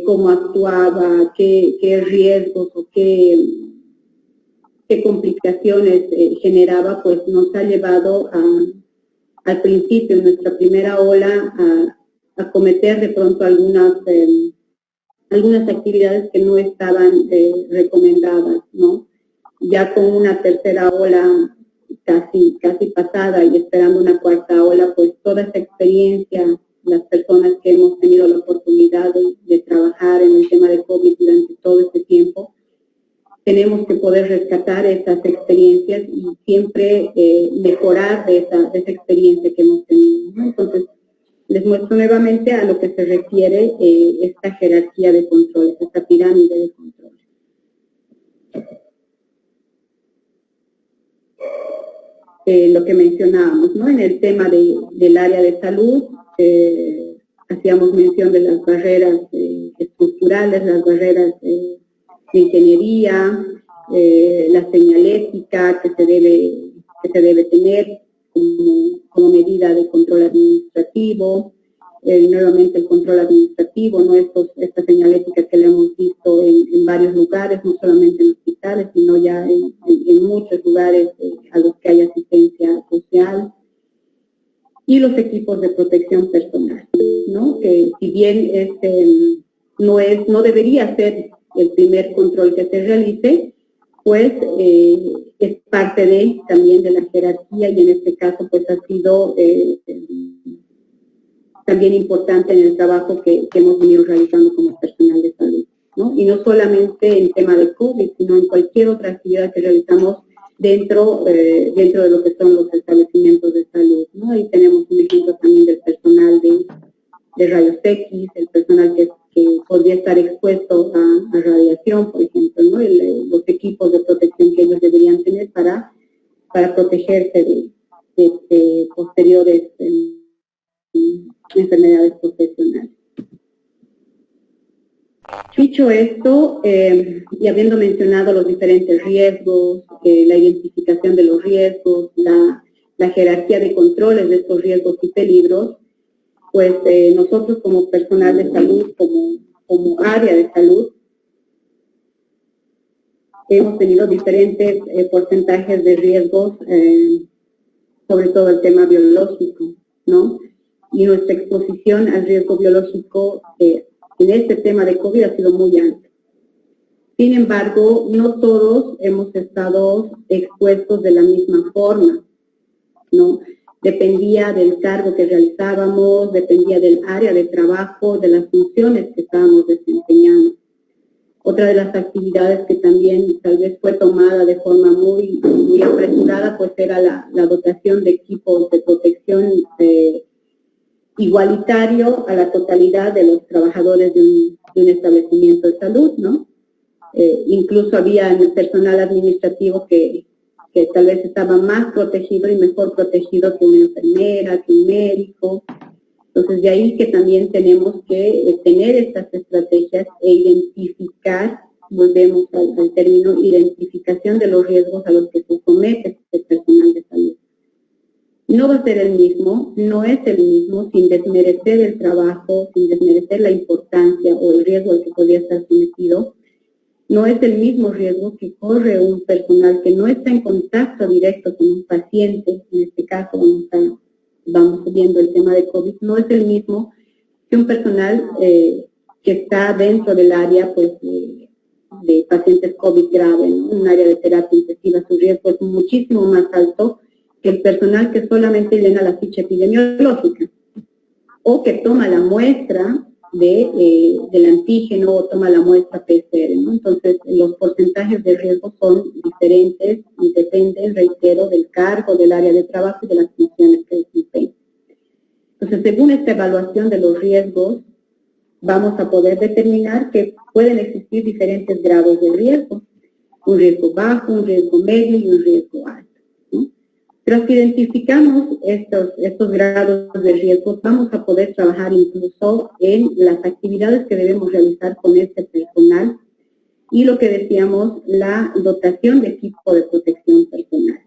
B: cómo actuaba, qué riesgos o qué complicaciones generaba, pues nos ha llevado al principio, en nuestra primera ola, a cometer de pronto algunas actividades que no estaban recomendadas, ¿no? Ya con una tercera ola casi pasada y esperando una cuarta ola, pues toda esa experiencia, las personas que hemos tenido la oportunidad de trabajar en el tema de COVID durante todo este tiempo, tenemos que poder rescatar esas experiencias y siempre mejorar de esa experiencia que hemos tenido, ¿no? Entonces, les muestro nuevamente a lo que se refiere esta jerarquía de controles, esta pirámide de controles. Lo que mencionábamos, ¿no? En el tema del área de salud, hacíamos mención de las barreras estructurales, las barreras de ingeniería, la señalética que se debe tener como medida de control administrativo, nuevamente el control administrativo, ¿no? Esta señalética que le hemos visto en varios lugares, no solamente en hospitales, sino ya en muchos lugares a los que hay asistencia social, y los equipos de protección personal, ¿no? Que si bien no debería ser el primer control que se realice, pues es parte también de la jerarquía, y en este caso pues ha sido también importante en el trabajo que hemos venido realizando como personal de salud, ¿no? Y no solamente en tema de COVID, sino en cualquier otra actividad que realizamos dentro de lo que son los establecimientos de salud, ¿no? Ahí tenemos un ejemplo también del personal de rayos X, el personal que podría estar expuesto a radiación, por ejemplo, ¿no? Los equipos de protección que ellos deberían tener para protegerse de posteriores enfermedades profesionales. Dicho esto, y habiendo mencionado los diferentes riesgos, la identificación de los riesgos, la jerarquía de controles de estos riesgos y peligros, pues nosotros como personal de salud, como área de salud, hemos tenido diferentes porcentajes de riesgos, sobre todo el tema biológico, ¿no? Y nuestra exposición al riesgo biológico en este tema de COVID ha sido muy alta. Sin embargo, no todos hemos estado expuestos de la misma forma, ¿no? Dependía del cargo que realizábamos, dependía del área de trabajo, de las funciones que estábamos desempeñando. Otra de las actividades que también tal vez fue tomada de forma muy apresurada, pues era la dotación de equipos de protección igualitario a la totalidad de los trabajadores de un establecimiento de salud, ¿no? Incluso había personal administrativo que tal vez estaba más protegido y mejor protegido que una enfermera, que un médico. Entonces, de ahí que también tenemos que tener estas estrategias e identificar volvemos al término identificación de los riesgos a los que se somete el personal de salud. No va a ser el mismo, no es el mismo, sin desmerecer el trabajo, sin desmerecer la importancia o el riesgo al que podría estar sometido. No es el mismo riesgo que corre un personal que no está en contacto directo con un paciente, en este caso vamos viendo el tema de COVID, no es el mismo que un personal que está dentro del área pues, de pacientes COVID grave, ¿no? Un área de terapia intensiva, su riesgo es muchísimo más alto que el personal que solamente llena la ficha epidemiológica o que toma la muestra del antígeno o toma la muestra PCR, ¿no? Entonces, los porcentajes de riesgo son diferentes y dependen, reitero, del cargo, del área de trabajo y de las funciones que desempeñan. Entonces, según esta evaluación de los riesgos, vamos a poder determinar que pueden existir diferentes grados de riesgo. Un riesgo bajo, un riesgo medio y un riesgo alto. Tras que identificamos estos grados de riesgo, vamos a poder trabajar incluso en las actividades que debemos realizar con este personal y lo que decíamos, la dotación de equipo de protección personal,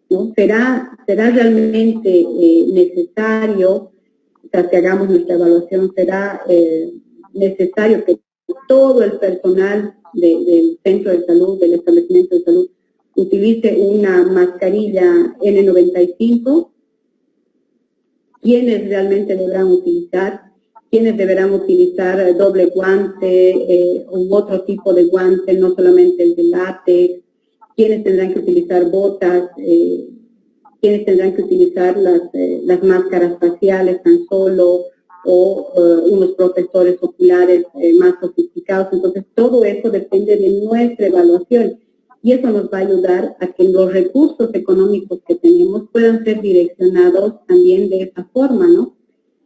B: ¿no? ¿Será realmente necesario, tras que hagamos nuestra evaluación, será necesario que todo el personal del centro de salud, del establecimiento de salud, utilice una mascarilla N95? ¿Quiénes realmente deberán utilizar? ¿Quiénes deberán utilizar doble guante u otro tipo de guante, no solamente el de látex? ¿Quiénes tendrán que utilizar botas? ¿Quiénes tendrán que utilizar las máscaras faciales tan solo? O unos protectores oculares más sofisticados? Entonces, todo eso depende de nuestra evaluación. Y eso nos va a ayudar a que los recursos económicos que tenemos puedan ser direccionados también de esa forma, ¿no?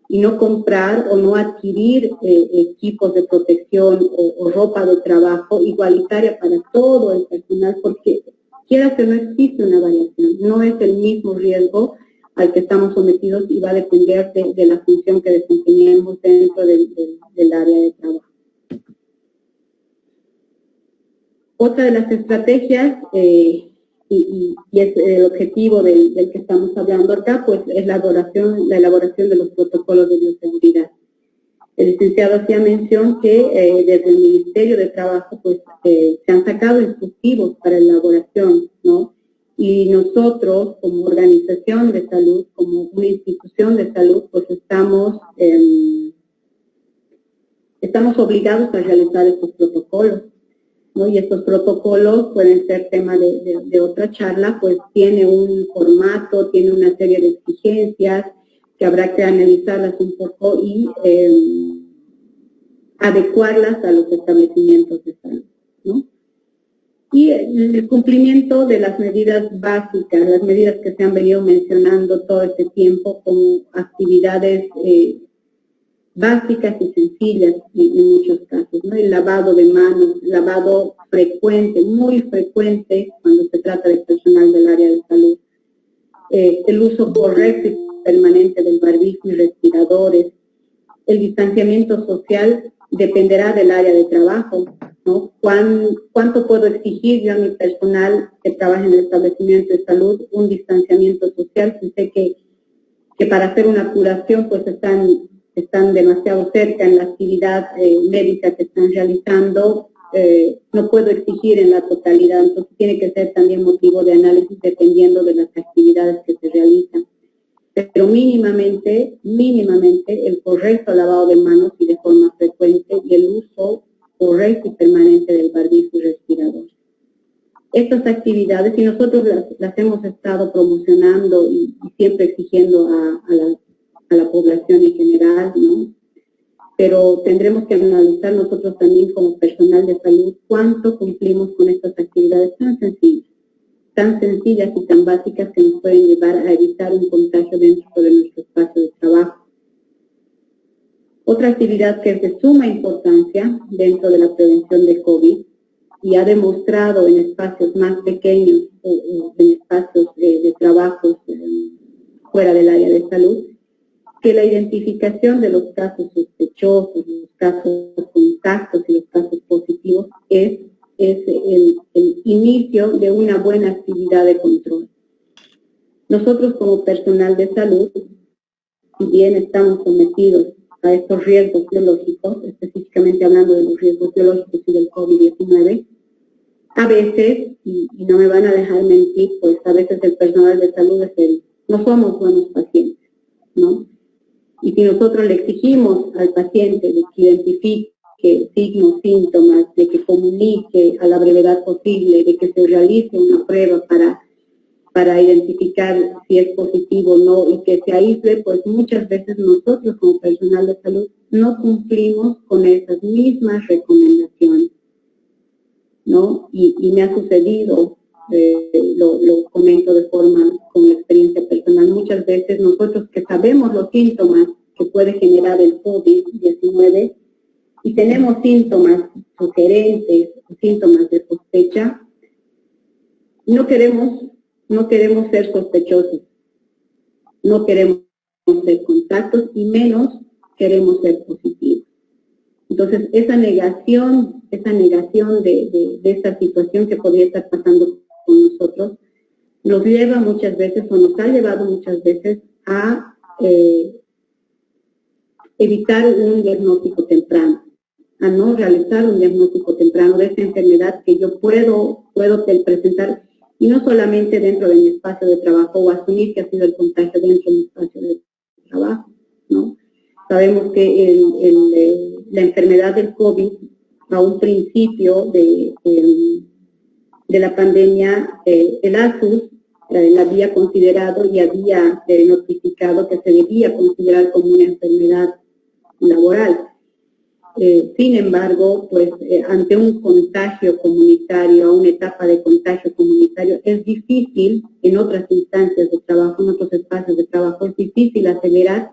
B: Y no comprar o no adquirir equipos de protección o ropa de trabajo igualitaria para todo el personal, porque quiera que no existe una variación, no es el mismo riesgo al que estamos sometidos y va a depender de la función que desempeñemos dentro del área de trabajo. Otra de las estrategias, y es el objetivo del que estamos hablando acá, pues es la elaboración de los protocolos de bioseguridad. El licenciado hacía mención que desde el Ministerio de Trabajo pues se han sacado instructivos para elaboración, ¿no? Y nosotros como organización de salud, como una institución de salud, pues estamos obligados a realizar estos protocolos, ¿no? Y estos protocolos pueden ser tema de otra charla, pues tiene un formato, tiene una serie de exigencias que habrá que analizarlas un poco y adecuarlas a los establecimientos de salud, ¿no? Y el cumplimiento de las medidas básicas, las medidas que se han venido mencionando todo este tiempo como actividades básicas y sencillas en muchos casos, ¿no? El lavado de manos, lavado frecuente, muy frecuente cuando se trata de personal del área de salud, el uso correcto y permanente del barbijo y respiradores, el distanciamiento social dependerá del área de trabajo, ¿no? ¿Cuánto puedo exigir yo a mi personal que trabaja en el establecimiento de salud un distanciamiento social? Si sé que para hacer una curación pues están demasiado cerca en la actividad médica que están realizando, no puedo exigir en la totalidad, entonces tiene que ser también motivo de análisis dependiendo de las actividades que se realizan. Pero mínimamente el correcto lavado de manos y de forma frecuente y el uso correcto y permanente del barbijo y respirador. Estas actividades, y nosotros las hemos estado promocionando y siempre exigiendo a la población en general, ¿no? Pero tendremos que analizar nosotros también como personal de salud cuánto cumplimos con estas actividades tan sencillas y tan básicas que nos pueden llevar a evitar un contagio dentro de nuestro espacio de trabajo. Otra actividad que es de suma importancia dentro de la prevención de COVID y ha demostrado en espacios más pequeños o en espacios de trabajos fuera del área de salud, que la identificación de los casos sospechosos, los casos contactos y los casos positivos es es el inicio de una buena actividad de control. Nosotros como personal de salud, si bien estamos sometidos a estos riesgos biológicos, específicamente hablando de los riesgos biológicos y del COVID-19, a veces, y no me van a dejar mentir, pues a veces el personal de salud no somos buenos pacientes, ¿no? Y si nosotros le exigimos al paciente de que identifique signos, síntomas, de que comunique a la brevedad posible, de que se realice una prueba para identificar si es positivo o no y que se aísle, pues muchas veces nosotros como personal de salud no cumplimos con esas mismas recomendaciones, ¿no? Y me ha sucedido, lo comento de forma con experiencia personal, muchas veces nosotros que sabemos los síntomas que puede generar el COVID-19 y tenemos síntomas sugerentes, síntomas de sospecha, no queremos ser sospechosos, no queremos ser contactos y menos queremos ser positivos. Entonces, esa negación de esta situación que podría estar pasando con nosotros, nos lleva muchas veces, o nos ha llevado muchas veces a evitar un diagnóstico temprano, a no realizar un diagnóstico temprano de esta enfermedad que yo puedo presentar, y no solamente dentro de mi espacio de trabajo o asumir que ha sido el contagio dentro de mi espacio de trabajo, ¿no? Sabemos que la enfermedad del COVID, a un principio de la pandemia, el ASUS la había considerado y había notificado que se debía considerar como una enfermedad laboral. Sin embargo, pues ante un contagio comunitario, a una etapa de contagio comunitario, es difícil en otras instancias de trabajo, en otros espacios de trabajo, es difícil aseverar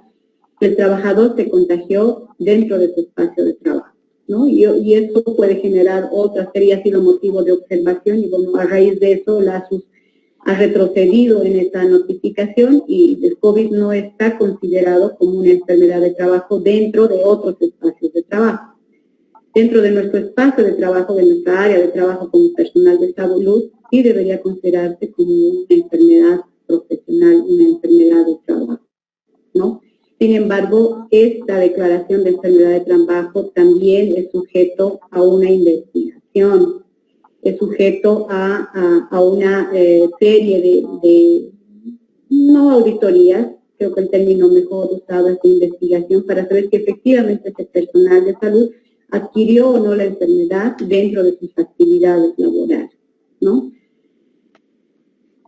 B: que el trabajador se contagió dentro de su espacio de trabajo, ¿no? Y esto puede generar otra serie, ha sido motivo de observación, y bueno, a raíz de eso la ASUS ha retrocedido en esa notificación y el COVID no está considerado como una enfermedad de trabajo dentro de otros espacios de trabajo. Dentro de nuestro espacio de trabajo, de nuestra área de trabajo como personal de salud, sí debería considerarse como una enfermedad profesional, una enfermedad de trabajo, ¿no? Sin embargo, esta declaración de enfermedad de trabajo también es sujeto a una investigación, es sujeto a una serie de no auditorías, creo que el término mejor usado es de investigación, para saber que efectivamente ese personal de salud adquirió o no la enfermedad dentro de sus actividades laborales, ¿no?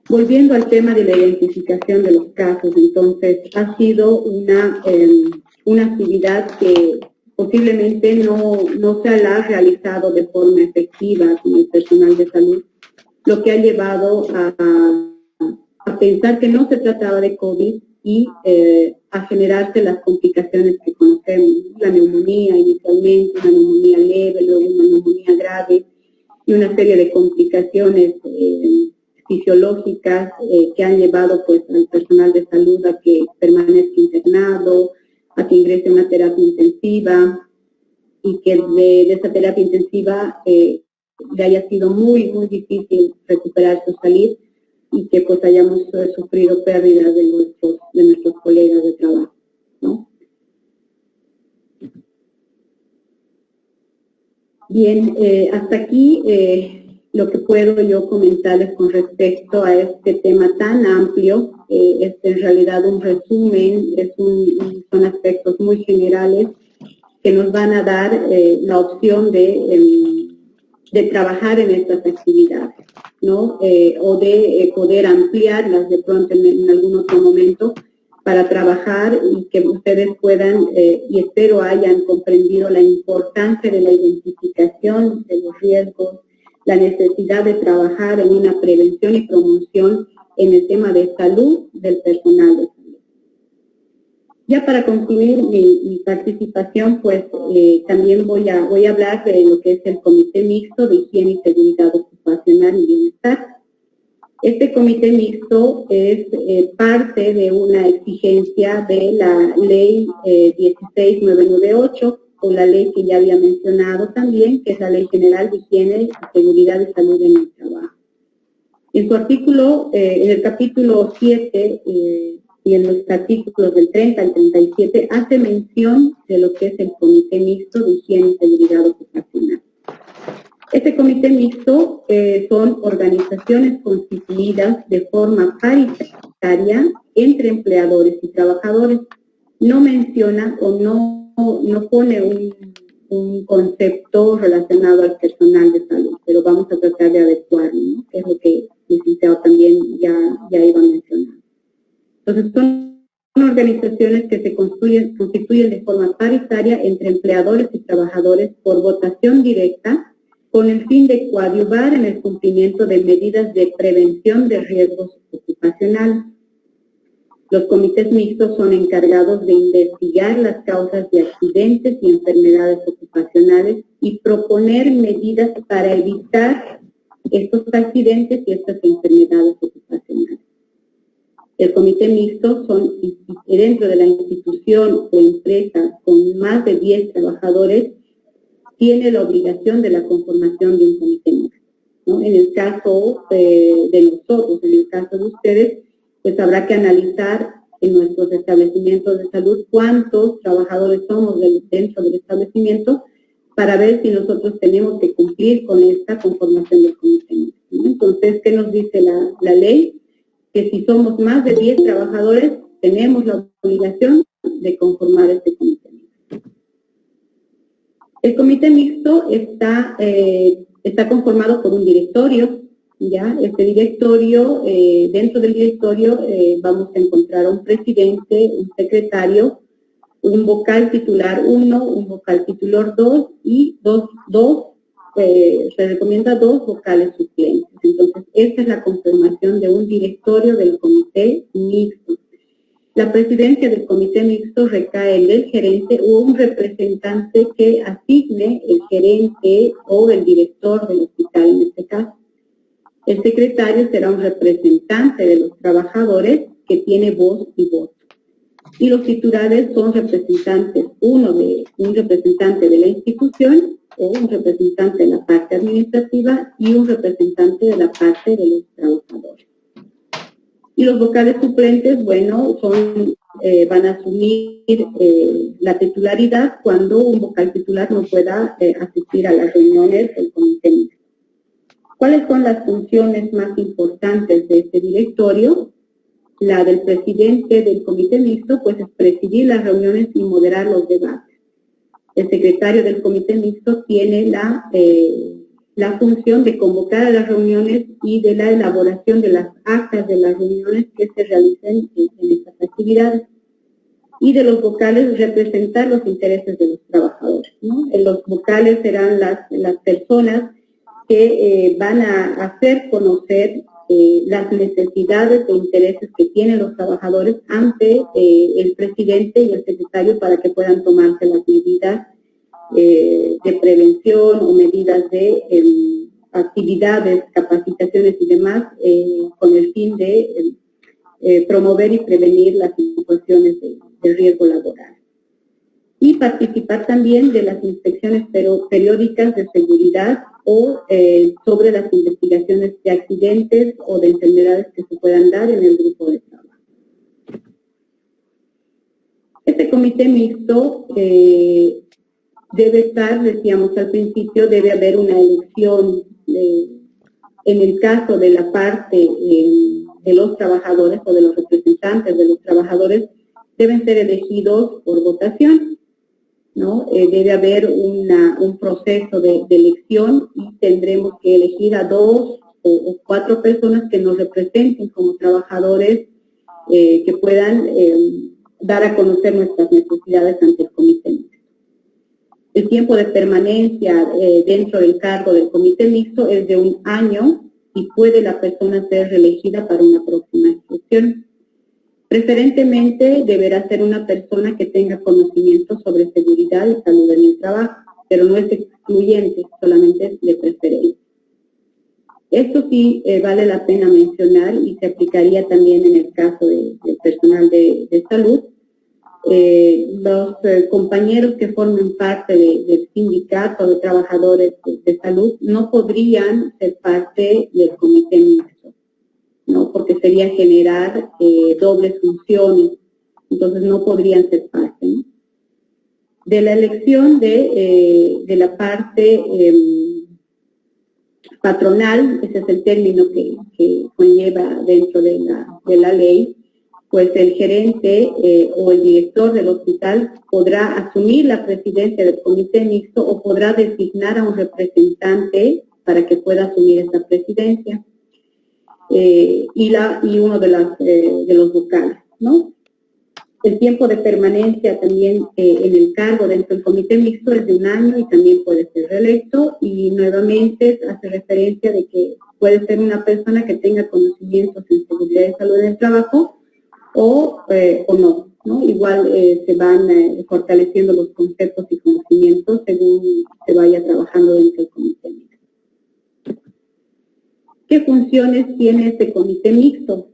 B: Volviendo al tema de la identificación de los casos, entonces ha sido una actividad que posiblemente no se la ha realizado de forma efectiva con el personal de salud, lo que ha llevado a pensar que no se trataba de COVID y a generarse las complicaciones que conocemos, la neumonía inicialmente, una neumonía leve, luego una neumonía grave y una serie de complicaciones fisiológicas que han llevado pues al personal de salud a que permanezca internado, a que ingrese a una terapia intensiva y que de esa terapia intensiva le haya sido muy, muy difícil recuperarse o salir y que pues hayamos sufrido pérdidas de nuestros colegas de trabajo, ¿no? Bien, hasta aquí lo que puedo yo comentarles con respecto a este tema tan amplio. Es en realidad un resumen, son aspectos muy generales que nos van a dar la opción de trabajar en estas actividades, ¿no? O de poder ampliarlas de pronto en algún otro momento para trabajar y que ustedes puedan, y espero hayan comprendido la importancia de la identificación de los riesgos, la necesidad de trabajar en una prevención y promoción en el tema de salud del personal de salud. Ya para concluir mi participación, pues también voy a hablar de lo que es el Comité Mixto de Higiene y Seguridad Ocupacional y Bienestar. Este comité mixto es parte de una exigencia de la Ley 16998, con la ley que ya había mencionado también, que es la Ley General de Higiene, Seguridad y Salud en el Trabajo. En su artículo, en el capítulo 7 y en los artículos del 30 al 37, hace mención de lo que es el Comité Mixto de Higiene y Seguridad Ocupacional. Este comité mixto son organizaciones constituidas de forma paritaria entre empleadores y trabajadores. No menciona o no pone un concepto relacionado al personal de salud, pero vamos a tratar de adecuarlo, ¿no? Que es lo que el licenciado también ya iba a mencionar. Entonces, son organizaciones que se constituyen de forma paritaria entre empleadores y trabajadores por votación directa, con el fin de coadyuvar en el cumplimiento de medidas de prevención de riesgos ocupacionales. Los comités mixtos son encargados de investigar las causas de accidentes y enfermedades ocupacionales y proponer medidas para evitar estos accidentes y estas enfermedades ocupacionales. El comité mixto son dentro de la institución o empresa con más de 10 trabajadores, tiene la obligación de la conformación de un comité mixto, ¿no? En el caso de nosotros, en el caso de ustedes, pues habrá que analizar en nuestros establecimientos de salud cuántos trabajadores somos dentro del establecimiento para ver si nosotros tenemos que cumplir con esta conformación del comité mixto, ¿no? Entonces, ¿qué nos dice la ley? Que si somos más de 10 trabajadores, tenemos la obligación de conformar este comité mixto. El comité mixto está conformado por un directorio, ¿ya? Este directorio, dentro del directorio vamos a encontrar a un presidente, un secretario, un vocal titular 1, un vocal titular 2 y se recomienda 2 vocales suplentes. Entonces, esta es la conformación de un directorio del comité mixto. La presidencia del comité mixto recae en el gerente o un representante que asigne el gerente o el director del hospital en este caso. El secretario será un representante de los trabajadores que tiene voz y voto. Y los titulares son representantes, un representante de la institución o un representante de la parte administrativa y un representante de la parte de los trabajadores. Y los vocales suplentes, bueno, van a asumir la titularidad cuando un vocal titular no pueda asistir a las reuniones del comité mixto. ¿Cuáles son las funciones más importantes de este directorio? La del presidente del comité mixto, pues es presidir las reuniones y moderar los debates. El secretario del comité mixto tiene la función de convocar a las reuniones y de la elaboración de las actas de las reuniones que se realicen en estas actividades. Y de los vocales, representar los intereses de los trabajadores, ¿no? Los vocales serán las personas que van a hacer conocer las necesidades e intereses que tienen los trabajadores ante el presidente y el secretario para que puedan tomarse las medidas de prevención o medidas de actividades, capacitaciones y demás con el fin de promover y prevenir las situaciones de riesgo laboral. Y participar también de las inspecciones periódicas de seguridad o sobre las investigaciones de accidentes o de enfermedades que se puedan dar en el grupo de trabajo. Este comité mixto debe estar, decíamos al principio, debe haber una elección en el caso de la parte de los trabajadores o de los representantes de los trabajadores, deben ser elegidos por votación, ¿no? Debe haber un proceso de elección y tendremos que elegir a 2 o 4 personas que nos representen como trabajadores que puedan dar a conocer nuestras necesidades ante el comité mixto. El tiempo de permanencia dentro del cargo del comité mixto es de 1 año y puede la persona ser reelegida para una próxima gestión. Preferentemente deberá ser una persona que tenga conocimiento sobre seguridad y salud en el trabajo, pero no es excluyente, solamente es de preferencia. Esto sí vale la pena mencionar y se aplicaría también en el caso del personal de salud, los compañeros que formen parte del sindicato de trabajadores de salud no podrían ser parte del comité mixto, ¿no? Porque sería generar dobles funciones, entonces no podrían ser parte, ¿no? De la elección de la parte patronal, ese es el término que conlleva dentro de la ley, pues el gerente o el director del hospital podrá asumir la presidencia del comité mixto o podrá designar a un representante para que pueda asumir esa presidencia y uno de los vocales, ¿no? El tiempo de permanencia también en el cargo dentro del comité mixto es de 1 año y también puede ser reelecto, y nuevamente hace referencia de que puede ser una persona que tenga conocimientos en seguridad y salud del trabajo o no, ¿no? Igual se van fortaleciendo los conceptos y conocimientos según se vaya trabajando dentro del comité mixto. ¿Qué funciones tiene este comité mixto?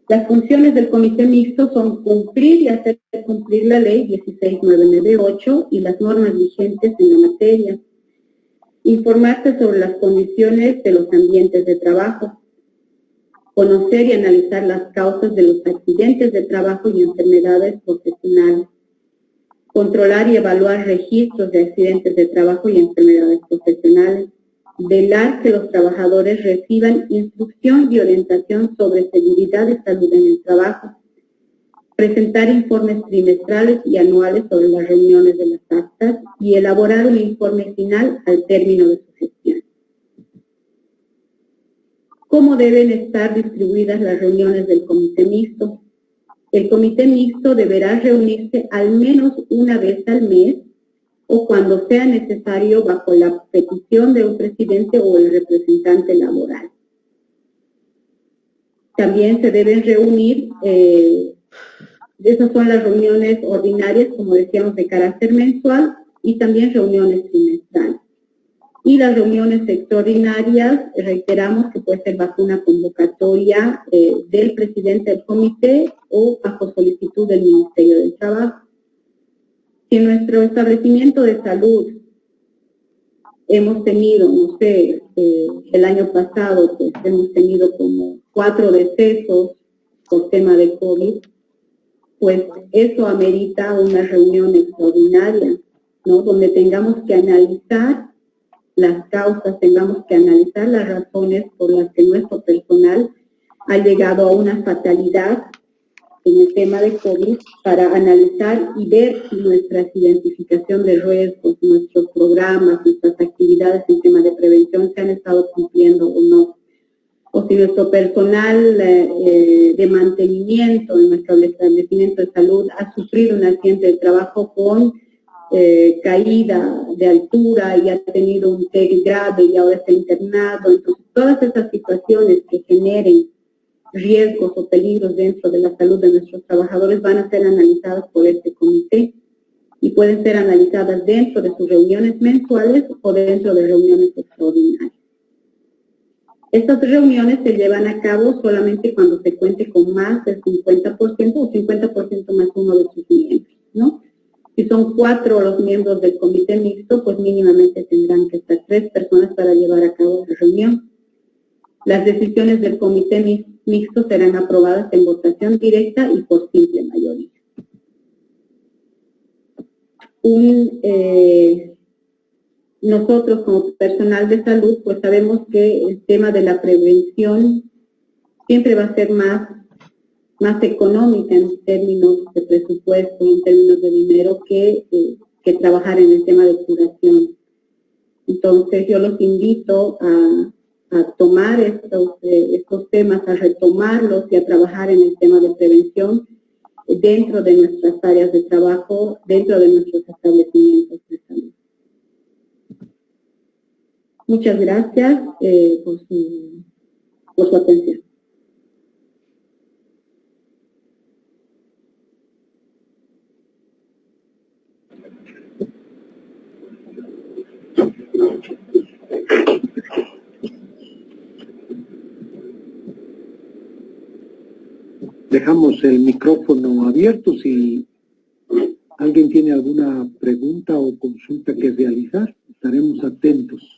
B: Las funciones del comité mixto son cumplir y hacer cumplir la ley 16998 y las normas vigentes en la materia, informarse sobre las condiciones de los ambientes de trabajo, conocer y analizar las causas de los accidentes de trabajo y enfermedades profesionales, controlar y evaluar registros de accidentes de trabajo y enfermedades profesionales, velar que los trabajadores reciban instrucción y orientación sobre seguridad y salud en el trabajo, presentar informes trimestrales y anuales sobre las reuniones de las actas y elaborar un informe final al término de su gestión. ¿Cómo deben estar distribuidas las reuniones del comité mixto? El comité mixto deberá reunirse al menos una vez al mes o cuando sea necesario bajo la petición de un presidente o el representante laboral. También se deben reunir, esas son las reuniones ordinarias, como decíamos, de carácter mensual, y también reuniones trimestrales. Y las reuniones extraordinarias, reiteramos que puede ser bajo una convocatoria del presidente del comité o bajo solicitud del Ministerio del Trabajo. Si en nuestro establecimiento de salud hemos tenido, no sé, el año pasado, pues hemos tenido como 4 decesos por tema de COVID, pues eso amerita una reunión extraordinaria, ¿no? Donde tengamos que analizar las causas, tengamos que analizar las razones por las que nuestro personal ha llegado a una fatalidad en el tema de COVID, para analizar y ver si nuestra identificación de riesgos, nuestros programas, nuestras actividades en tema de prevención se han estado cumpliendo o no. O si nuestro personal de mantenimiento en nuestro establecimiento de salud ha sufrido un accidente de trabajo con caída de altura y ha tenido un TEC grave y ahora está internado. Entonces, todas esas situaciones que generen riesgos o peligros dentro de la salud de nuestros trabajadores van a ser analizadas por este comité y pueden ser analizadas dentro de sus reuniones mensuales o dentro de reuniones extraordinarias. Estas reuniones se llevan a cabo solamente cuando se cuente con más del 50% o 50% más uno de sus miembros, ¿no? Si son 4 los miembros del comité mixto, pues mínimamente tendrán que estar 3 personas para llevar a cabo la reunión. Las decisiones del comité mixto serán aprobadas en votación directa y por simple mayoría. Nosotros como personal de salud, pues sabemos que el tema de la prevención siempre va a ser más económica en términos de presupuesto y en términos de dinero que trabajar en el tema de curación. Entonces yo los invito a tomar estos temas, a retomarlos y a trabajar en el tema de prevención dentro de nuestras áreas de trabajo, dentro de nuestros establecimientos de salud. Muchas gracias por su atención.
A: Dejamos el micrófono abierto si ¿Alguien tiene alguna pregunta o consulta que realizar? Estaremos atentos.